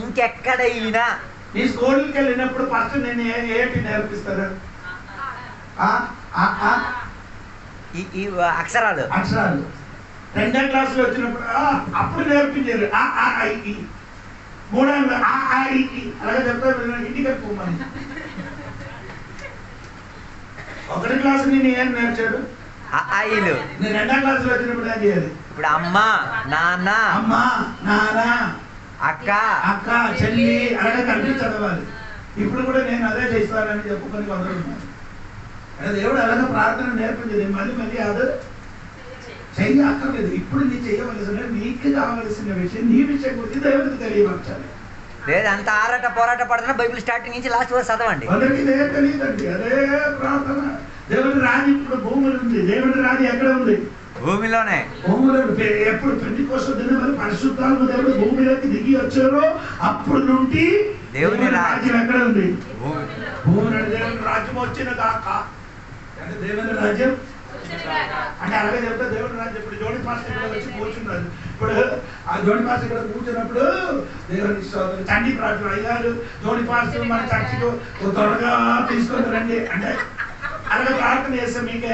ఇంకెక్కడైనా ఈ స్కూల్కి వెళ్ళినప్పుడు ఫస్ట్ నేను ఏంటి నేర్పిస్తారు? ఈ అక్షరాలు. 2వ క్లాసులో వచ్చినప్పుడు అప్పుడు నేర్పించారు. 3వ అలాగే చెప్తారు, ఇంటికి పోమని. 1వ క్లాసు నేను ఏం నేర్చాడు? నేను 2వ క్లాసులో వచ్చినప్పుడు ఏం చేయాలి? ఇప్పుడు అమ్మ, నాన్న, అక్క, చెల్లి అలాగే తండ్రి చదవాలి. ఇప్పుడు కూడా నేను అదే చేస్తానని చెప్పుకొని కొందరున్నారు. దేవుడు అలాగే ప్రార్థన నేర్పించేది. మళ్ళీ అది చెయ్యి అక్కర్లేదు. ఇప్పుడు నీ చేయవలసిన నీకు కావలసిన విషయం నీ విషయం గురించి దేవుడికి తెలియపరచాలి. లేదు అంత ఆరాట పోరాట పడుతున్నా బైబిల్ స్టార్టింగ్ నుంచి లాస్ట్ వరకు చదవండి. అందరికి ఇదే తెలియదండి. అదే ప్రార్థన. దేవుడి రాజు ఇప్పుడు భూములు ఉంది. దేవుడి రాజు ఎక్కడ ఉంది? భూమిలోనే. భూమిలో ఎప్పుడు పెంటెకోస్తు దినం పరిశుద్ధాత్మ దేవుడు భూమిలోకి దిగి వచ్చారో అప్పుడు నుండి దేవుడి రాజ్యం ఎక్కడ ఉంది? భూమి. దేవుడి రాజ్యం వచ్చిన దాకా అంటే దేవుడి రాజ్యం అంటే అలాగే చెప్తే దేవుడి రాజ్యం. ఇప్పుడు జోడి పాస్టర్ ఇక్కడ వచ్చి కూర్చున్నారు. ఇప్పుడు ఆ జోడి పాస్టర్ ఇక్కడ కూర్చున్నప్పుడు దేవుడి చండీ ప్రార్థన అయ్యారు. జోడి పాస్టర్ మన చర్చికి త్వరగా తీసుకొని రండి అంటే అలాగే ప్రార్థన చేస్తే మీకు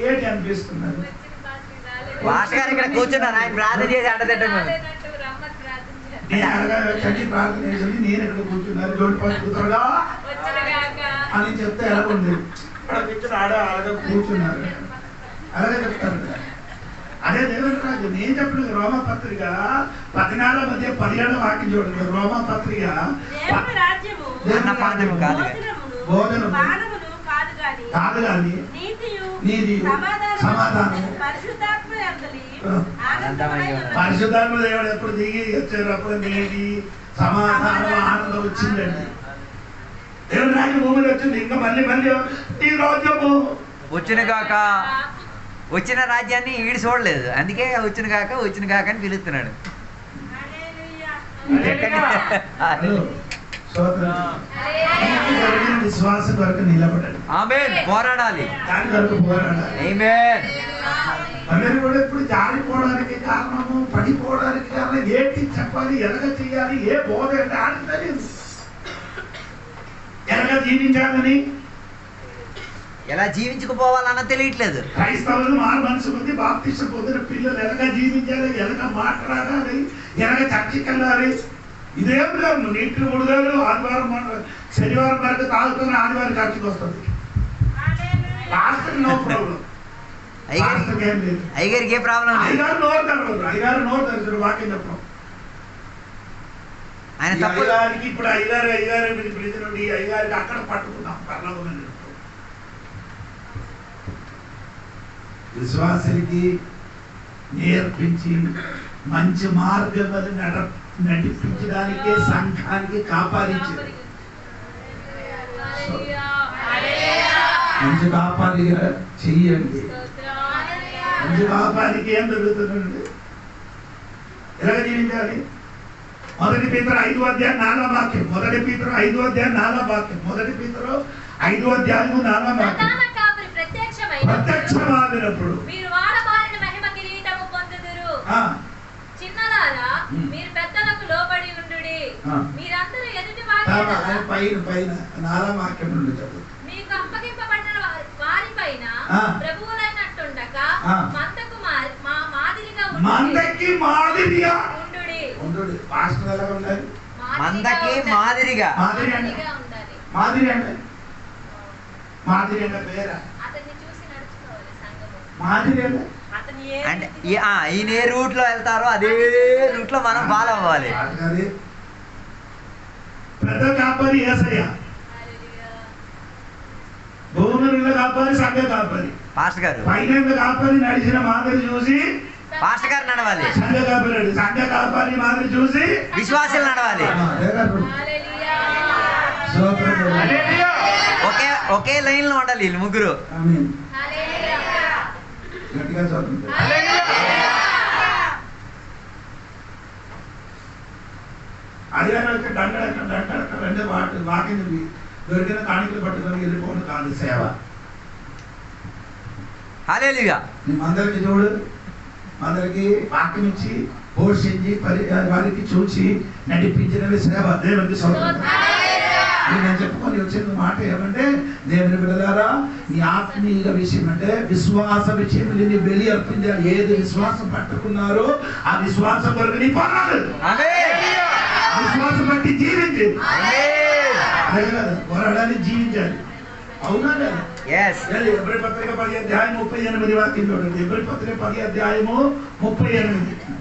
ఏంటి అనిపిస్తున్నారు? పాస్టర్ గారు ఇక్కడ కూర్చున్నారు, ఆయన ప్రార్థన చేసి అడ్డదిడ్డ చండీ ప్రార్థన చేసి నేను ఇక్కడ కూర్చున్నారు జోడి పాస్టర్ త్వరగా అని చెప్తే ఎలా ఉంది? అలాగే కూర్చున్నారు అలాగే చెప్తారు. అదే దేవుడి రాజ్యం. నేను చెప్పిన రోమపత్రిక 14:17 వాక్యం చూడండి. రోమపత్రిక భోజనం కాదు కానీ నీతి సమాధానం పరిశుద్ధాత్మ దేవుడు ఎప్పుడు దిగి వచ్చారు అప్పుడు నీతి సమాధానం ఆనందం వచ్చిందండి. దేవుడి రాజ్యం భూమిలో వచ్చింది. ఇంకా మళ్ళీ ఈ రాజ్యము వచ్చిన కాక వచ్చిన రాజ్యాన్ని ఈడు చూడలేదు, అందుకే వచ్చిన కాక అని పిలుస్తున్నాడు. విశ్వాసం కొరకు నిలబడండి. ఆమేన్. పోరాడాలి, దాని కొరకు పోరాడాలి. ఆమేన్. అందరూ కూడా ఇప్పుడు జారిపోవడానికి కారణము పడిపోవడానికి కారణం ఏంటి చెప్పాలి, ఎలాగ చేయాలి, ఏ బోధ అంటే తెలియదు. ఎలాగ జీవించాలని ఎలా జీవించుకుపోవాలన్న తెలియట్లేదు. క్రైస్తవులు మారు మనసు మంది బాప్తిసం పొందిన పిల్లలు ఎలాగ జీవించాలి, ఎలాగ మాట్లాడాలి, ఎలాగ చర్చికి వెళ్ళాలి, ఇదేం లేదు. నీటి ఉడగారు ఆదివారం శనివారం వరకు తాగుతున్న ఆదివారం చర్చికి వస్తుంది. No problem. అయ్యగారికి ఏ ప్రాబ్లం లేదు. అయ్యగారు నోరు తెరవరు, అయ్యగారు నోరు తెరచరు వాక్యం చెప్పడం. ఆయన తప్పు. అయ్యగారికి ఇప్పుడు అయ్యగారు పిలిచినండి, అయ్యగారికి అక్కడ పట్టుకున్నాం పర్లోకమైన విశ్వాసులకి నేర్పించి మంచి మార్గం నడిపించడానికే సంఘానికి కాపాడించారు. మంచి కాపాలిగా చెయ్యండి. మంచి కాపాలికి ఏం జరుగుతుందండి? ఎలా జీవించాలి? మొదటి పేతురు 5వ అధ్యాయం 4వ వాక్యం. మొదటి పేతురు 5వ అధ్యాయం 4వ వాక్యం. మొదటి పేతురు 5వ అధ్యాయం 4వ వాక్యం. ప్రత్యక్షమాగినప్పుడు మీరు వాడబారిన మహిమ కిరీటము పొందుదురు. చిన్నలారా మీరు పెద్దలకు లోబడి ఉండుడి. మీరందరూ ఎదుటి వారి పైన 4వ వాక్యం నుండి చదువు. మీకు అప్పగింపబడిన వారి పైన ప్రభువులైనట్టుండక మందకు మాదిరిగా మందకి మాదిరిగా ఉండుడి. పాస్టర్ ఎలా ఉండాలి? మందకి మాదిరిగా. మాదిరి అంటే మాదిరి అంటే మాదిరి అంటే పేరా? అతన్ని చూసి నడుచుకోవాలి సంఘము. మాదిరి అంటే అంటే ఈయన ఏ రూట్ లో వెళ్తారో అదే రూట్ లో మనం ఫాలో అవ్వాలి. పెద్ద కాపరి యేసయ్య, భూమిలో కాపరి సంఘ కాపరి. పాస్టర్ గారు పైన కాపరి నడిచిన మాదిరి చూసి పాస్టర్ గారు నడవాలి. సంఘ కాపరి సంఘ కాపరి మాదిరి చూసి విశ్వాసులు నడవాలి. ఒకే లైన్ లో ఉండాలి వీళ్ళు ముగ్గురు. అధికారులకి దండ వాకింగ్ దొరికిన కాணிకలు పట్టుకొని వెళ్ళిపోవడం కాదు సేవ. హల్లెలూయా. అందరికి చూడు, అందరికి వాక్యం ఇచ్చి పోషించి వారికి చూసి నడిపించినవి సేవ. దేవునికి సౌకర్యం. నేను చెప్పుకొని వచ్చిన మాట ఏమంటే, దేవుని బిడ్డలారా, నీ ఆత్మీయ విషయం అంటే విశ్వాస విషయం నీ బలి అర్పించాలి. ఏది విశ్వాసం పట్టుకున్నారో ఆ విశ్వాసం కొరకు నీ పోరాడు. విశ్వాసం బట్టి జీవించి పోరాడాలి, జీవించాలి. అవునా లేదా? ఎబ్రీ పత్రిక 10వ అధ్యాయం 38 వాక్యం చూడండి. ఎబ్రీ పత్రిక 10వ అధ్యాయము 38.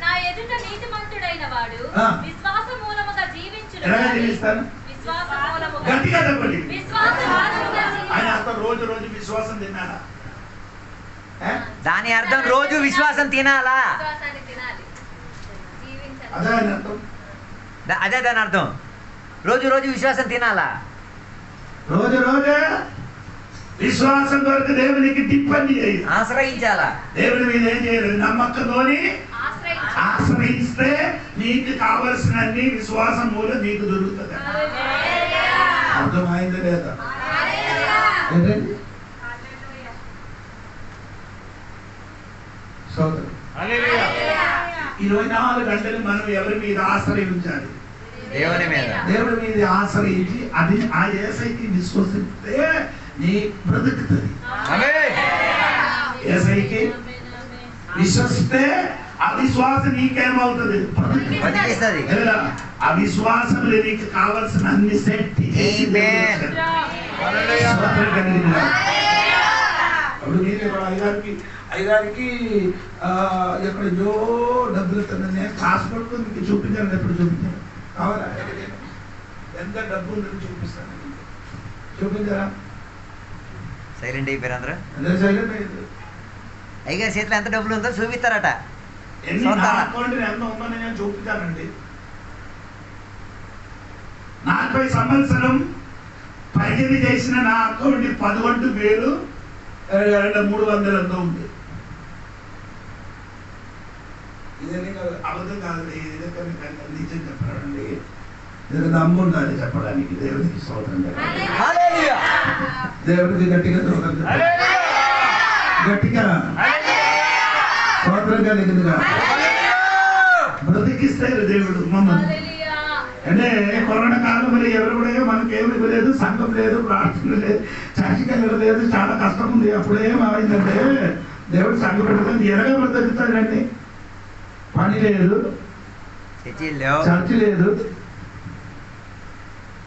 నా ఎదుట నీతిమంతుడైన వాడు విశ్వాస మూలముగా జీవించును. ఎలా జీవిస్తాను? విశ్వాస మూలముగా. గట్టిగా చెప్పండి. విశ్వాస మూలముగా జీవించును. ఆయన అర్థం రోజు విశ్వాసం తినాలా? దాని అర్థం రోజు విశ్వాసం తినాలా? విశ్వాసాన్ని తినాలి, జీవించాలి. అదే అర్థం. అదే దాని అర్థం. రోజు విశ్వాసం తినాలా? రోజు విశ్వాసం కొరకు దేవునికి డిపెండ్ చేయాలి, ఆశ్రయించాలా. దేవుని మీద ఏం చేయాలి? నమ్మకంతోని ఆశ్రయిస్తే నీకు కావలసిన అన్ని విశ్వాసం మూలం నీకు దొరుకుతుంది. అర్థమైంది లేదా? 24 గంటలు మనం ఎవరి మీద ఆశ్రయించాలి? దేవుని మీద. దేవుడి మీద ఆశ్రయించి అది ఆ యేసయ్యకి విశ్వసిస్తే నీ బ్రతుకుతుంది. యేసయ్యకి విశ్వసిస్తే ఆ విశ్వాసం నీకేమవుతుంది? బ్రతికిస్తుంది. ఆ విశ్వాసం నీకు కావాల్సిన అన్ని సెట్. అప్పుడు అయ్యగారికి ఎక్కడో డబ్బులు ఇస్తాను. కాసు పట్టుకుని మీకు చూపించాను. ఎప్పుడు చూపించాను? కావాలా? ఎంత డబ్బు ఉందని చూపిస్తాను. చూపించారా? సైలెంట్ అయిపోయారు అందరూ. సైలెంట్ అయ్యారు. అయ్యగారి చేతిలో ఎంత డబ్బులు ఉందో చూపిస్తారట. ఎంత ఉందని నేను చూపించానండి. 40 సంవత్సరం పైకి చేసిన నా అకౌంట్ 11,300 ఎంతో ఉంది. ఇదే అబద్ధం కాదండి. నిజం చెప్పాలండి. దమ్ము ఉండాలి చెప్పడానికి. దేవునికి స్తోత్రం. దేవునికి గట్టిగా స్తోత్రం కలిగిందిగా బ్రతికిస్తారు దేవుడు మమ్మల్ని. అంటే కరోనా కాలంలో ఎవరు కూడా మనకేమి లేదు, సంఘం లేదు, ప్రార్థన లేదు, చర్చికి లేదు, చాలా కష్టం ఉంది. అప్పుడేమైందంటే దేవుడు సంఘం పెట్టుకుంది. ఎలాగ బ్రతుకుతాడండి? పని లేదు, చర్చి లేదు,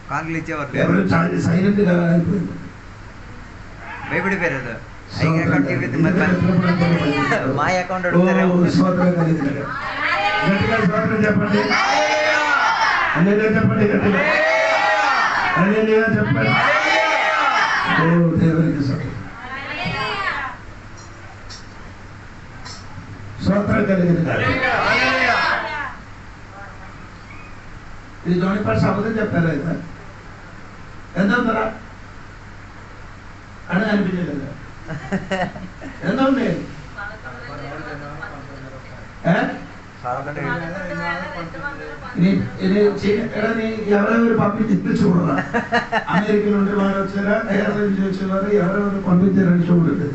కానుకలు ఇచ్చేవారు ఎవరు సైలెంట్ గా అయిపోయింది. భయపడిపోయారు. మా అకౌంట్ చెప్పండి చెప్పండి. దేవునికి స్తోత్రం కలిగింది. ఇది జోనిపాటి శబ్దం చెప్పారు అయితే ఎంత ఉందరా అని అనిపించలేదు. ఎంత ఉంది? ఎవరెవరు పంపించి చూడరా? అమెరికా నుండి వారు వచ్చారా, ఎయిర్లైన్ నుంచి వచ్చేవారు, ఎవరెవరు పంపించారని చూడండి.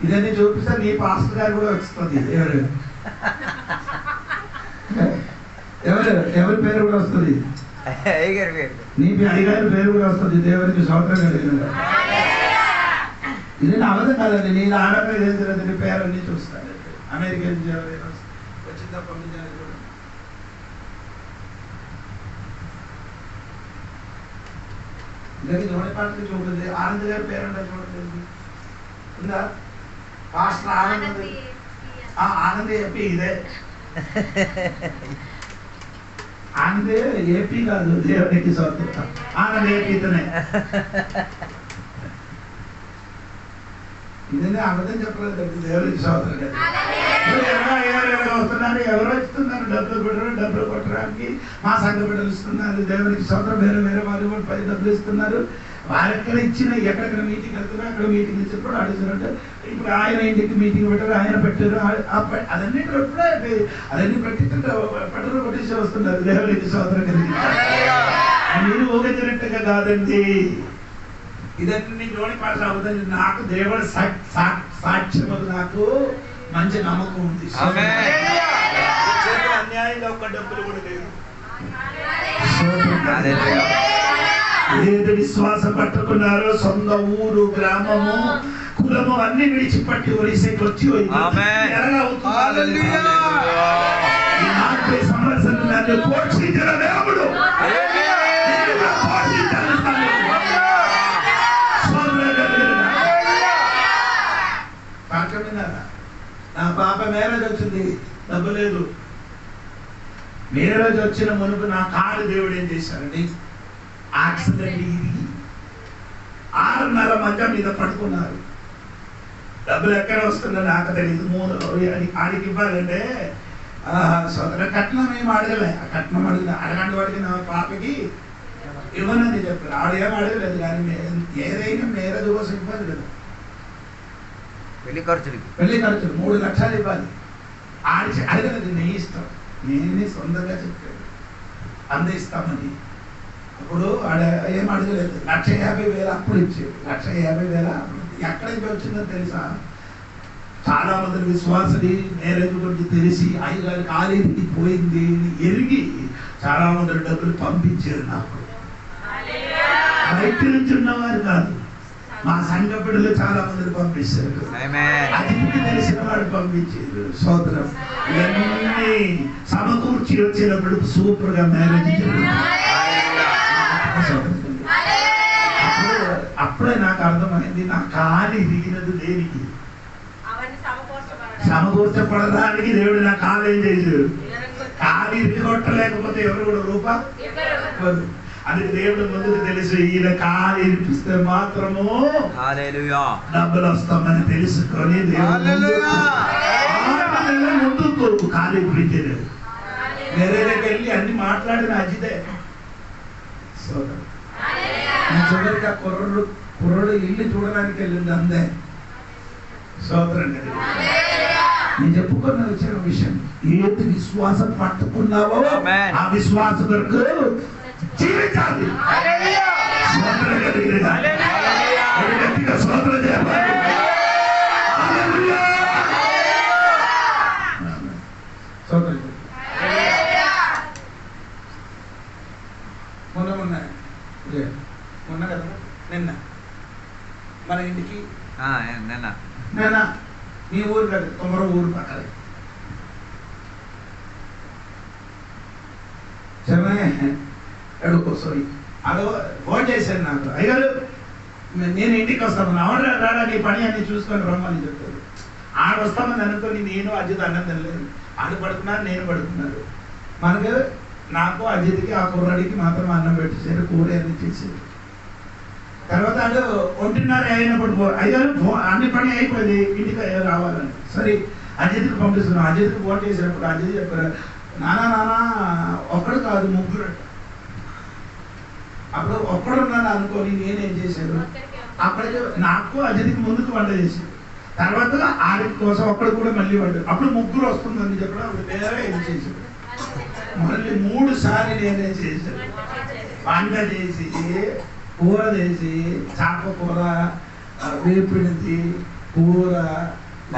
ఇదన్నీ చూపిస్తే నీ పాస్టర్ గారు కూడా వస్తుంది. ఎవరి పేరు కూడా వస్తుంది, నీ అయ్యగారి పేరు కూడా వస్తుంది. దేవునికి స్తోత్రం కలిగిన. ఇది నా అవధం కాదండి, నేను ఆడమే చేసిన నీ పేరన్నీ చూస్తాను. అమెరికా నుంచి ఎవరైనా వచ్చిందా పంపించాలి కూడా. జోనిపాటికి చూడండి, ఆనంద్ గారి పేరు అంటే చూడండి ఉందా? Pastor Anand, Anand AP. ఇదే ఆనంద్ ఏపీ కాదు, దేవునికి స్తోత్రం. ఆనంద్ ఏపీ ఇతనే. ఇదే అబద్ధం చెప్పలేదు, దేవునికి స్తోత్రం. వస్తున్నారు, ఎవరో ఇస్తున్నారు, డబ్బులు కొట్టడానికి మా సంఘ బిడ్డలు ఇస్తున్నారు. దేవునికి స్తోత్రం. వేరే వేరే వాళ్ళు కూడా 10 డబ్బులు ఇస్తున్నారు. వారు ఎక్కడ ఇచ్చిన ఎక్కడెక్కడ మీటింగ్ వెళ్తున్నారు, అక్కడ మీటింగ్ ఇచ్చినప్పుడు అడుగుతున్నట్టు. ఇప్పుడు ఆయన ఇంటికి మీటింగ్ పెట్టారు, ఆయన పెట్టారు. అదన్నీ అదన్నీ పెట్టరు కొట్టేసి వస్తున్నారు. దేవునికి స్తోత్రం కలిగి. మీరు ఊహించినట్టుగా కాదండి, ఇదన్నీ జోనిపాటి అవుతుంది. నాకు దేవుడు సాక్ష్యము, నాకు మంచి నమ్మకం ఉంది. అన్యాయంగా ఒక్క డబ్బులు కూడా లేదు. ఏది విశ్వాసం పట్టుకున్నారో, సొంత ఊరు, గ్రామము, కులము అన్ని విడిచిపట్టి ఒరిసేకి వచ్చి 40 సంవత్సరాలు నన్ను పోషించిన దేవుడు నా పాప మ్యారేజ్ వచ్చింది, డబ్బు లేదు. మ్యారేజ్ వచ్చిన మునుపు నా కాళ్ళు దేవుడు ఏం చేశారండి, యాక్సిడెంట్ ఇది 6:30 మధ్య మీద పడుకున్నారు. డబ్బులు ఎక్కడ వస్తుందో నాకు తెలియదు. 3 ఆడికి ఇవ్వాలంటే సోదర కట్నం ఏం అడగలే. ఆ కట్నం అడగండి వాడికి నా పాపకి ఇవ్వనని చెప్పారు. ఆడేం అడగలేదు. కానీ ఏదైనా మ్యారేజ్ కోసం ఇవ్వాలి కదా, పెళ్లి ఖర్చులు 3 లక్షలు ఇవ్వాలి. అడగలేదు, నీ ఇష్టం. నేనే సొంతంగా చెప్పాడు అందిస్తామని. అప్పుడు ఆడ ఏం అడగలేదు. 1,50,000 అప్పుడు ఇచ్చేది. 1,50,000 ఎక్కడి నుంచి వచ్చిందో తెలుసా? చాలా మంది విశ్వాసని మ్యారేజ్ గురించి తెలిసి అయ్యగారి కాలేజీకి పోయింది ఎరిగి చాలా మంది డబ్బులు పంపించారు. నాకు బయట నుంచి ఉన్నవారు కాదు, మా సంఘ బిడ్డలు చాలా మందిని పంపిస్తారు. అది తెలిసిన వాడు పంపించారు. స్తోత్రం. ఇవన్నీ సమకూర్చి వచ్చినప్పుడు సూపర్ గా మ్యారేజ్. అప్పుడే నాకు అర్థమైంది, నా కాలు ఇరిగినది దేనికి? సమకూర్చపడడానికి. దేవుడు నా కాలు ఏం చేశాడు? కాలు ఇరిగి కొట్టలేకపోతే ఎవరు కూడా రూపాయి. అందుకే దేవుడు ముందుకు తెలుసు, ఈయన కాలు ఇరిపిస్తే మాత్రము డబ్బులు వస్తామని తెలుసుకొని ముందుకు కాలు ఇప్పించాడు. వేరే దగ్గరికి వెళ్ళి అన్ని మాట్లాడిన అజితే. చివరికి ఆ కుర్రుడు ఇల్లు చూడడానికి వెళ్ళింది అందే. స్తోత్రం. నేను చెప్పుకున్న వచ్చిన విషయం, ఏది విశ్వాసం పట్టుకున్నావో ఆ విశ్వాసం వరకు జీవించాలి. మొన్న కదా నిన్న మన ఇంటికి నిన్న మీ ఊరు కదా, తొమర ఊరు పక్కన చెప్పనే అడుగు సారీ అదో ఫోన్ చేశాను నాకు, అయ్యారు నేను ఇంటికి వస్తాను, అవును రాడా నీ పని అన్ని చూసుకొని రమ్మని చెప్తారు. ఆడ వస్తామని అనుకోని నేను అజిత్ అన్నం తినలేదు, ఆడు పడుకున్నారు నేను పడుకున్నారు. మనకు నాకు అజిత్కి ఆ కుర్రాడికి మాత్రం అన్నం పెట్టేసారు, కూర అన్ని చేసేది. తర్వాత ఆడు 1:30 అయినప్పుడు అయ్యారు అన్ని పని అయిపోయింది, ఇంటికి రావాలని. సరే అజిత్కి పంపిస్తున్నాం. అజిత్కి ఫోన్ చేసినప్పుడు అజిత్ చెప్పారు, నానా ఒక్కడు కాదు ముగ్గురు. అప్పుడు ఒక్కడున్నాను అనుకోని నేనేం చేశాను, అప్పటికి నాకు అజిత్కి ముందుకు వంట చేశాను. తర్వాత ఆడికి కోసం ఒక్కడు కూడా మళ్ళీ వంట, అప్పుడు ముగ్గురు వస్తుందని చెప్పడం అప్పుడు వేరే ఏం చేశాను. మళ్ళీ 3 సార్లు నేనే చేశాను. వంట చేసి కూర చేసి చేప కూర, వేపిడిది కూర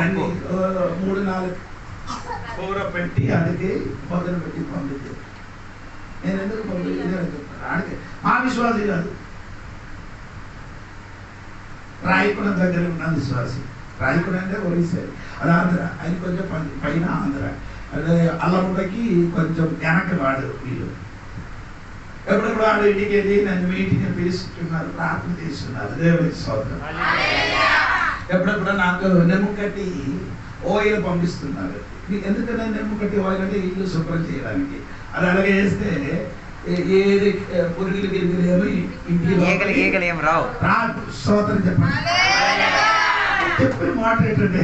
అన్ని 3-4 కూర పెట్టి అడిగి మొదలు పెట్టి పంపించాను. నేను ఎందుకు పంపించాను ఆడికి మా విశ్వాసి కాదు, రాయకుడం దగ్గర ఉన్న విశ్వాసి. రాయకుడం అంటే ఒరిస్సా, అది ఆంధ్ర. అది కొంచెం పైన ఆంధ్ర, అదే అల్లముడకి కొంచెం వెనక్కి వాడు వీళ్ళు. ఎప్పుడెప్పుడు ఆడు ఇంటికి వెళ్ళి నన్ను మీటింగ్ పిలుస్తున్నారు, ప్రార్థన చేస్తున్నారు. దేవుడికి స్తోత్రం. ఎప్పుడెప్పుడు నాకు నెమ్ము కట్టి ఆయిల్ పంపిస్తున్నారు. ఎందుకంటే నెమ్ము కట్టి ఆయిల్ అంటే ఇల్లు శుభ్రం చేయడానికి. అది అలాగే వేస్తే ఏది పురుగులు గిరుగులు ఏమి ఇంటికి రావు. స్తోత్రం చెప్పండి. చెప్పిన మాట ఏంటంటే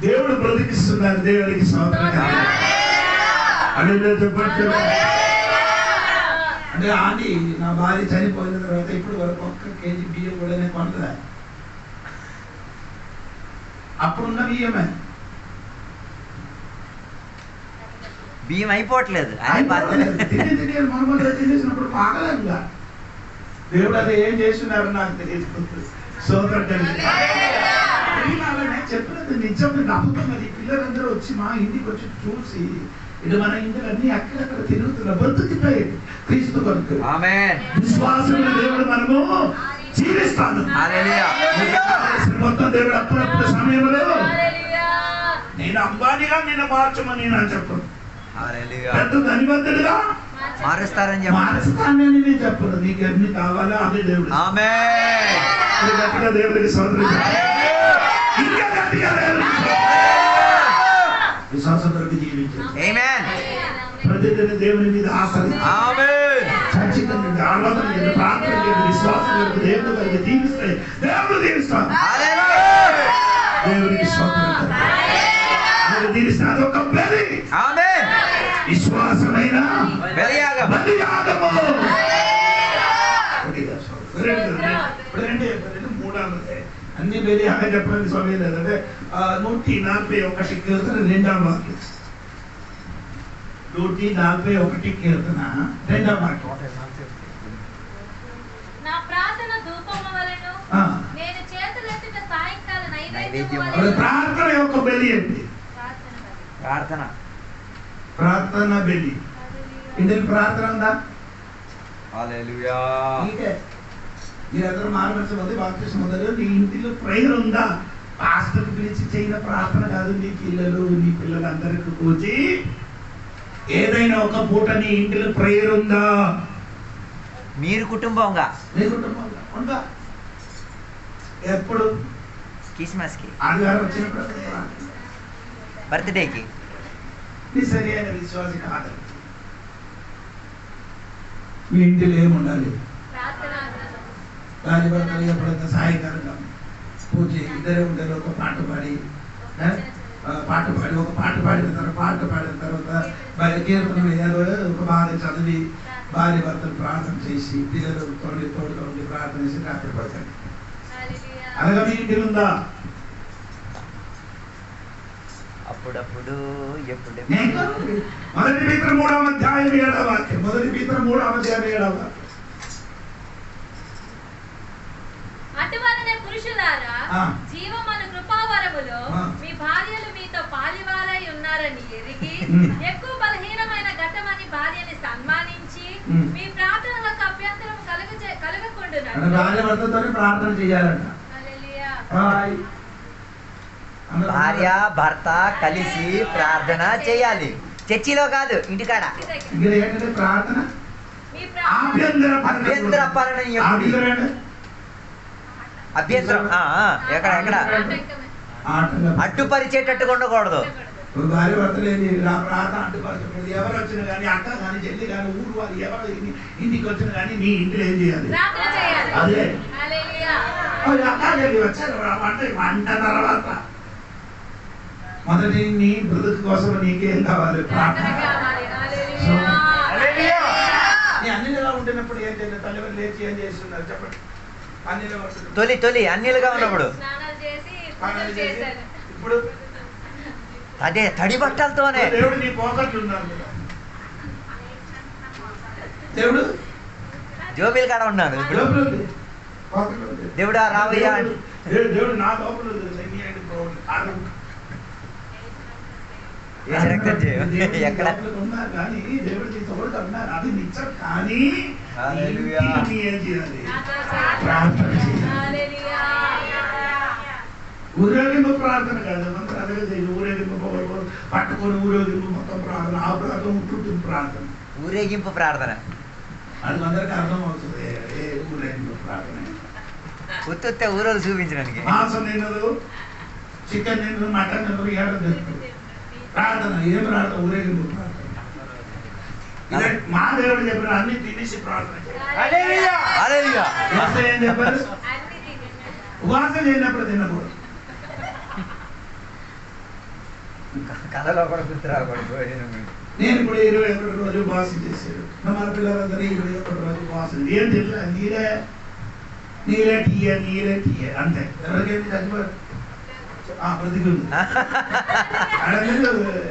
దేవుడు బ్రతికిస్తున్నారు. దేవుడికి స్తోత్రం చెప్పండి. అంటే ఆంటీ నా భార్య చనిపోయిన తర్వాత ఇప్పుడు వరకు 1 కేజీ బియ్యం కూడా నేను కొనలే. అప్పుడున్న బియ్యమే బియ్యం అయిపోవట్లేదు. తినేసినప్పుడు ఆగలేదుగా. దేవుడు అది ఏం చేస్తున్నారు నాకు తెలియదు. సోదరు చెప్పినది నిజం, నమ్ముతాం. అది పిల్లలందరూ వచ్చి మా ఇంటికి వచ్చి చూసి ఇది మన ఇంటికి అన్ని అక్కడక్కడ తిరుగుతున్న బ్రతుకుతాయి క్రీస్తు కొరకు. విశ్వాసంలో దేవుడు మనము జీవిస్తాను. మొత్తం దేవుడు అప్పుడప్పుడు సమయంలో నేను అంబానీగా నేను మార్చమని నేను చెప్పను, పెద్ద ధనివంతుడిగా మారుస్తానని నేను చెప్పను. నీకు ఎన్ని కావాలో అదే దేవుడు. గట్టిగా దేవుడికి సోదరు ఇంకా గట్టిగా విశ్వాసం కొరకు జీవించారు. ప్రతిదిన దేవుని మీద ఖచ్చితంగా ఆరాధన చేయండి, ప్రార్థన చేయండి, విశ్వాసం కొరకు దేవుని కొరకు జీవిస్తే దేవుడు దీవిస్తాడు. దేవునికి స్తోత్రం. దీవిస్తే అదొక బలి, విశ్వాసమైన బలియాగము. మూడవది అన్ని బలి అనే చెప్పడానికి సమయం లేదంటే 141 కీర్తన 2వ వాక్యం. 141 కీర్తన 2వ వాక్యం. నా ప్రార్థన ధూపము వలెను నేను చేతులెత్తుట సాయంకాల నైవేద్యము వలెను. ప్రార్థన యొక్క బలి ఏంటి? ప్రార్థన బలి. ఇంటికి ప్రార్థన ఉందా? హల్లెలూయా. మీరందరూ మానవలసి బాప్తిస్మం పొందారు. నీ ఇంటిలో ప్రేయర్ ఉందా? పాస్టర్కి పిలిచి చేయన ప్రార్థన కాదు. నీ పిల్లలందరికీ కూర్చి ఏదైనా ఒక పూట నీ ఇంటిలో ప్రేయర్ ఉందా? మీరు కుటుంబంగా నీ కుటుంబంగా ఉందా? ఎప్పుడు? క్రిస్మస్కి, ఆదివారం వచ్చినప్పుడు, బర్త్డేకి. నీ సరి అయిన విశ్వాసి కాదు. మీ ఇంటిలో ఏముండాలి? దాని బదులు ఎప్పుడైనా సాయంకాలం పూజ ఇద్దరే ఉంటారు. ఒక పాట పాడి ఒక పాట పాడిన తర్వాత కీర్తన ఏదో ఒక బాగా చదివి భార్య భర్తలు ప్రార్థన చేసి పిల్లలు తోడుగా ఉండి ప్రార్థన చేసి రాత్రి పడకండి. అలాగే మీ ఇంటిలో ఉందా? అప్పుడప్పుడు ఎప్పుడు. మొదటి పీతరు 3వ అధ్యాయం 7వ వాక్యం. మొదటి పీతరు 3వ అధ్యాయం 7వ వాక్యం. అటువలనే పురుషులారా, జీవమను కృపావరములో మీ భార్యలు మీతో పాలివారై ఉన్నారని ఎరిగి ఎక్కువ బలహీనమైన ఘటమని భార్యని సన్మానించి మీ ప్రార్థనలకు అభ్యంతరం కలగకుండునట్లు భార్య భర్తతోనే ప్రార్థన చేయాలంట. భార్య భర్త కలిసి ప్రార్థన చేయాలి. చర్చిలో కాదు, ఇంటికాడ. ఇక్కడ ఏంటంటే ప్రార్థన అభ్యంతర అభ్యంతరం ఎక్కడ ఎక్కడ అడ్డుపరిచేటట్టుగా ఉండకూడదు. ఇప్పుడు భార్య భర్తలేని ప్రార్థన అడ్డుపరచకూడదు. ఎవరు వచ్చినా కానీ అక్క కానీ చెల్లి కానీ ఊరు వాళ్ళు ఎవరు ఇంటికి వచ్చినా కానీ నీ ఇంటిలో ఏం చేయాలి? అదే అక్క చెల్లి వచ్చారు వంట తర్వాత మొదటి నీ బ్రతుకు కోసం నీకేం కావాలి? ప్రార్థన. నీ అన్నిలా ఉంటున్నప్పుడు ఏం చేయాలి? తల్లివారు లేచి ఏం చేస్తున్నారు చెప్పండి? తొలి అన్నిలుగా ఉన్నప్పుడు ఇప్పుడు అదే తడి బట్టలతోనే దేవుడు నీ పోకట్లు ఉన్నారు. దేవుడు జోబీలు కాడ ఉన్నాడు. దేవుడు రావయ్యా, దేవుడు నా లోపల ఎక్కడ ఉన్నారు కానీ దేవుడు నీ తోడు ఉన్నారు. అది నిజం. కానీ ఏం చేయాలి? ప్రార్థన చేయాలి. ఊరేగింపు ప్రార్థన కాదు. మంత్రం అదే ఊరేగింపు పట్టుకొని ఊరేగింపు మొత్తం ప్రార్థన. ఆ ప్రార్థన ఉంటుంది ప్రార్థన, ఊరేగింపు ప్రార్థన. అది అందరికి అర్థం అవుతుంది. ఏ ఊరేగింపు ప్రార్థన? ఉత్తే ఊరోలు చూపించడానికి మాంసం తినదు, చికెన్ తినదు, మటన్ తినదు, ఏడ తినదు. ప్రార్థన ఏం ప్రార్థన? ఊరేగింపు ప్రార్థన. మా దేవుడు చెప్పారు అన్ని తినేసి ప్రార్థన ఏం చెప్పారు? ఉపవాసం చేయనప్పుడు తినకూడదు. కథలో కూడా గుర్తు రాకూడదు. నేను ఇప్పుడు 21 రోజులు ఉపవాసం చేశాడు. మన పిల్లలందరూ 21 రోజులు ఉపవాసం. ఏం తెలియదు. నీలే టీయ అంతే. ఎవరికైనా చచ్చిపోయారు ప్రతికూలు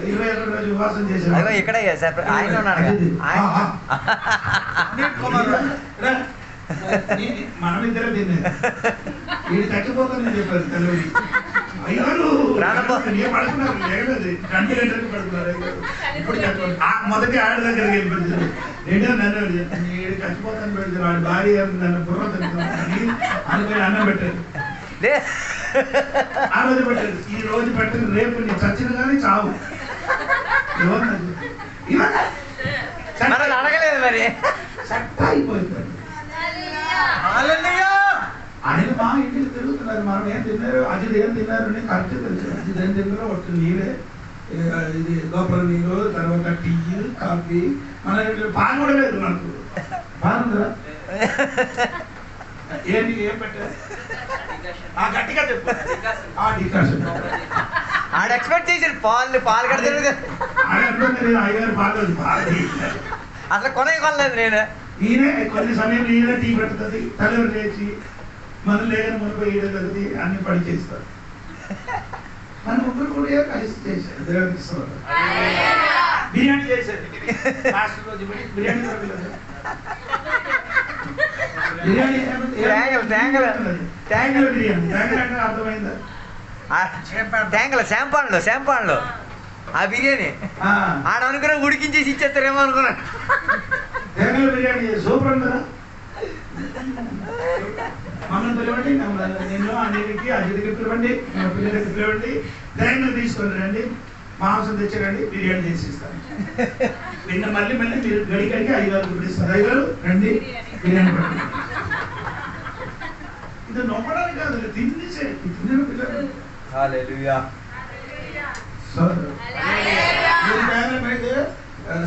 21 రోజులు ఉపవాసం చేశాడు. ఇక్కడ ఆయన మనమిద్దరే తినేది. వీడు చచ్చిపోతానని చెప్పారు తెలవని. మొదటి ఆడ దగ్గరికి వెళ్ళిపోతారు. రెండో నన్ను చచ్చిపోతాను పెడతారు. వాడి భార్య నన్ను బుర్ర తింటాను అనుకుని అన్నం పెట్టారు. ఆ రోజు పెట్టారు. ఈ రోజు పెట్టారు. రేపు నీ చచ్చిన కానీ చావు. అడగలేదు మరి. చట్ట అయిపోయింది. ఆయన మా ఇంటికి తిరుగుతున్నారు. మనం ఏం తిన్నారు, అజిత్ ఏం తిన్నారు అని కరెక్ట్ తెలుసు. అజిత్ ఏం తిన్నారో ఒట్టు నీరే, ఇది గోపల నీరు, తర్వాత టీ కాఫీ. మన పాలు కూడా లేదు. మనకు పాలు ఉందా? ఏంటి ఏం పెట్టారు? గట్టిగా చెప్పు. డికాషన్ ఆడ ఎక్స్పెక్ట్ చేసాడు. పాలు కడతాడు. అయ్యారు పాలు అసలు కొనలేదు నేను. ఈయనే కొన్ని సమయంలో ఈయన టీ పెడుతుంది. తలెవరు లేచి మనం లేదని మునిపోయి ఈడగలిగి అన్ని పని చేస్తారు. మన ముగ్గురు కూడా కలిసి చేశారు. దేవుడికి బిర్యానీ చేశారు. లాస్ట్ రోజు బిర్యానీ అర్థమైందా? శాంపాన్లో ఆ బిర్యానీ ఆడ అనుకున్నా ఉడికించేసి ఇచ్చేస్తారేమో అనుకున్నా. బిర్యానీ సూపర్ ఉందా? మమ్మల్ని పిలవండి. నేను అన్నిటికి అతిథికి పిలవండి, పిల్లలకి పిలవండి. తేంగలు తీసుకొని రండి, మాంసం తెచ్చారండి, బిర్యానీ చేసి ఇస్తాను. నిన్న మళ్ళీ మీరు గడికడికి 5 ఇప్పుడు ఇస్తారు. 5 రండి బిర్యానీ పట్టండి. ఇది నొప్పడానికి కాదు, తినేసే తిన్న పిల్లలు.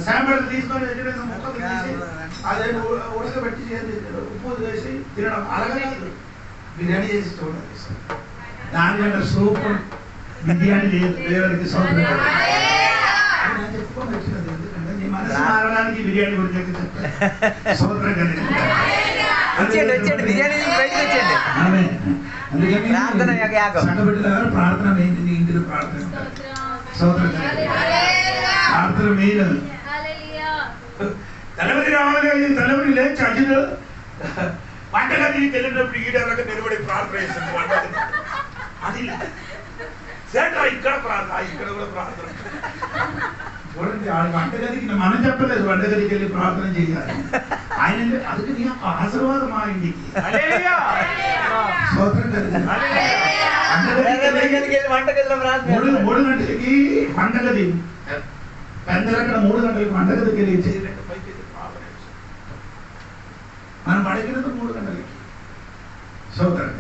శాంపిల్ తీసుకొని మొక్కలు తీసి అదే ఉడకబెట్టి ఉప్పు వేసి తినడం. అలాగే బిర్యానీ చేసి చూడండి. దానికంటే సూపర్ బిర్యానీ లేదు. దేవుడికి సౌకర్యం చెప్పుకొని వచ్చినది. ఎందుకంటే నీ మనసు మారడానికి బిర్యానీ గురించి చెప్తాను. సౌకర్యం ప్రార్థన ఏంటి? నీ ఇంటిలో ప్రార్థన సౌకర్యం ప్రార్థన మెయిన్. తలవరి రావాలి. తలవరి లేచి అజిత్ వంటగదికి వెళ్ళినప్పుడు ఈడలకు నిలబడి ప్రార్థన చేస్తుంది. వంటగది అది ఇక్కడ ప్రార్థన, ఇక్కడ కూడా ప్రార్థన. చూడండి, వంటగదికి మనం చెప్పలేదు వంటగదికి వెళ్ళి ప్రార్థన చేయాలి. ఆయన అందుకే నీ యొక్క ఆశీర్వాదం మా ఇంటికి. 3 గంటలకి వంటగది పెద్దలు అక్కడ 3 గంటలకు వంటగదికి వెళ్ళి చేయలేక పైకి ప్రార్థన చేస్తారు. మనం అడిగినది 3 గంటలకి. సోదరు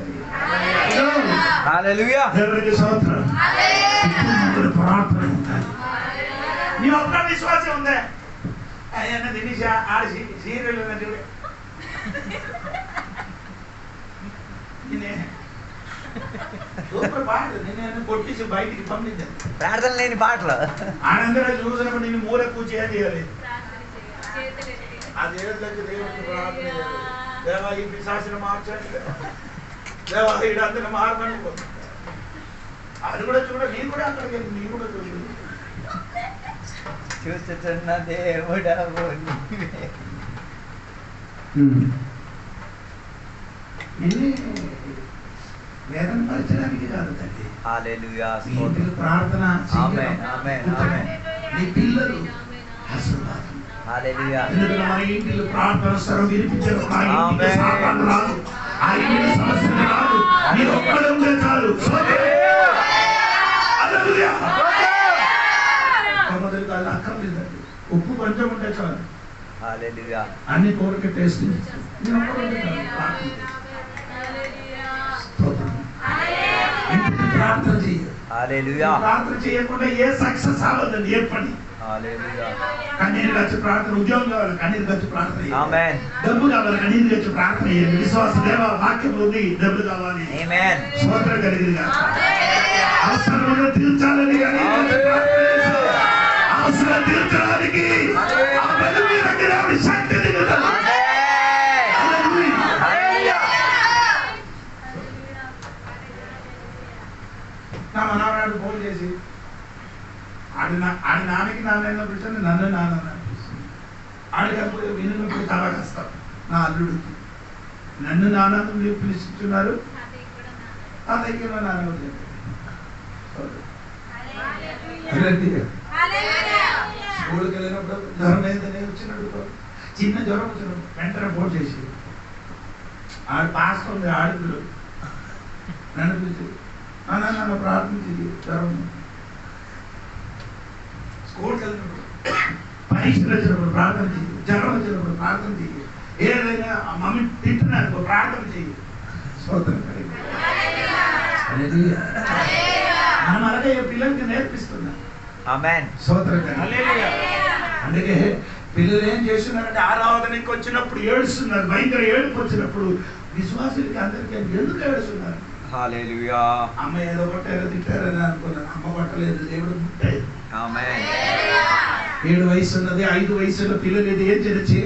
దేవుడికి స్తోత్రం. ప్రార్థన ఉండాలి. నీ ఒక్క విశ్వాసం ఉందా? ఆయన దినేష్ ఆడ సీరియల్ సూపర్ పాటలు నేను కొట్టేసి బయటికి పంపించాను. ప్రార్థన లేని పాటలు ఆనందరూ చూసినప్పుడు నేను మూల కూర్చి ఏం చేయాలి? ఆ దేవుడికి దేవుడికి ప్రార్థన చేయాలి. దేవా ఈ పిశాచిని మార్చండి, దేవా ఈడంతా మార్గం. అది కూడా చూడ, నీ కూడా అక్కడికి వెళ్ళి నీ కూడా చూడు. చూస్తున్న దేవుడవు వేదన పరచడానికి కాదు తండ్రి. హల్లెలూయా. ప్రార్థన నీ పిల్లలు హల్లెలూయా. మన ఇంటిలో ప్రార్థన స్వరం వినిపించడం రాదు. ఆ ఇంటి సమస్యలు రాదు. మీరు ఒక్కడే ఉంటే చాలు. మొదటి కాదు అక్కర్లేదండి. ఉప్పు కొంచెం ఉంటే చాలు. హల్లెలూయా. అన్ని కోరిక టేస్ట్ ప్రార్థన చేయాలి. ప్రార్థన చేయకుండా ఏ సక్సెస్ అవ్వదండి ఏ పని. కన్నీరు వచ్చి ప్రార్థన. ఉద్యోగం కావాలి, కన్నీరు వచ్చి ప్రార్థన. డబ్బు కావాలి, కన్నీరు వచ్చి ప్రార్థన చేయండి. విశ్వాస దేవ వాక్యం ఉంది, డబ్బు కావాలి. స్తోత్రం కలిగింది. అవసరం తీర్చాలని అవసరం తీర్చడానికి శక్తి నా మనవరాడు ఫోన్ చేసి ఆడి నాన్నకి నాన్న పిలిచింది, నన్ను నాన్న అనిపిస్తుంది. ఆడికప్పుడు వినున్నప్పుడు చాలా కష్టం. నా అల్లుడికి నన్ను నాన్న పిలుస్తున్నారు, అతనికి నాన్న స్కూల్కి వెళ్ళినప్పుడు జ్వరం ఏదైనా వచ్చినప్పుడు, చిన్న జ్వరం వచ్చినప్పుడు వెంటనే ఫోన్ చేసి ఆడు పాస్ ఉంది ఆడుతుడు నన్ను పిలిచి నన్ను ప్రార్థించి జ్వరం. స్కూల్కి వెళ్ళినప్పుడు, పరీక్షలు వచ్చినప్పుడు ప్రార్థన చెయ్యి, జ్వరం వచ్చినప్పుడు ప్రార్థన చెయ్యి, ఏదైనా మమ్మీ తింటున్నాను ప్రార్థన చెయ్యి. స్తోత్రం కలిగి మనం అలాగే పిల్లలకి నేర్పిస్తున్నాం. స్తోత్రం కలిగి. అందుకే పిల్లలు ఏం చేస్తున్నారంటే ఆరాధనకి వచ్చినప్పుడు ఏడుస్తున్నారు. భయంకర ఏడుపు వచ్చినప్పుడు విశ్వాసులకి అందరికీ ఎందుకు ఏడుస్తున్నారు? అమ్మ ఏదో కొట్టారో తిట్టారని అనుకున్నాను. అమ్మ కొట్టలేదు, దేవుడు ముట్టాడు. 7 వయసు ఉన్నది, 5 వయసులో పిల్లలు ఏం చేసి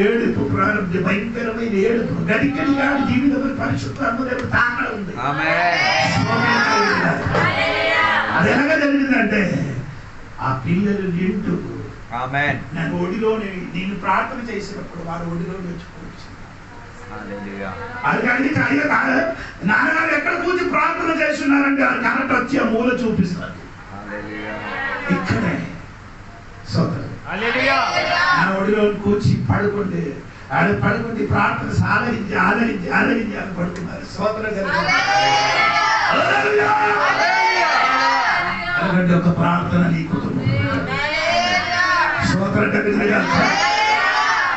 ఏడుపు ప్రారంభ భయంకరమైన ఏడుపు గడికడి కాడి జీవితంలో పరిశుద్ధ తాకడ ఉంది. అది ఎలాగ జరిగిందంటే ఆ పిల్లలు వింటూ నన్ను ఒడిలోని నేను ప్రార్థన చేసినప్పుడు వారు ఒడిలో వచ్చుకోవచ్చు. అది నాన్నగారు ఎక్కడ కూర్చి ప్రార్థన చేస్తున్నారంటే అది కరెక్ట్ వచ్చి ఆ మూల చూపిస్తారు. ఇక్కడే నా ఒడిలో కూర్చి పడుకోండి, ఆడ పడుకుంటే ప్రార్థన ఆదరించి ఆదరించి ఆదరించి అని పడుతున్నారు. అలాంటి ఒక ప్రార్థన నీ కుటుంబం.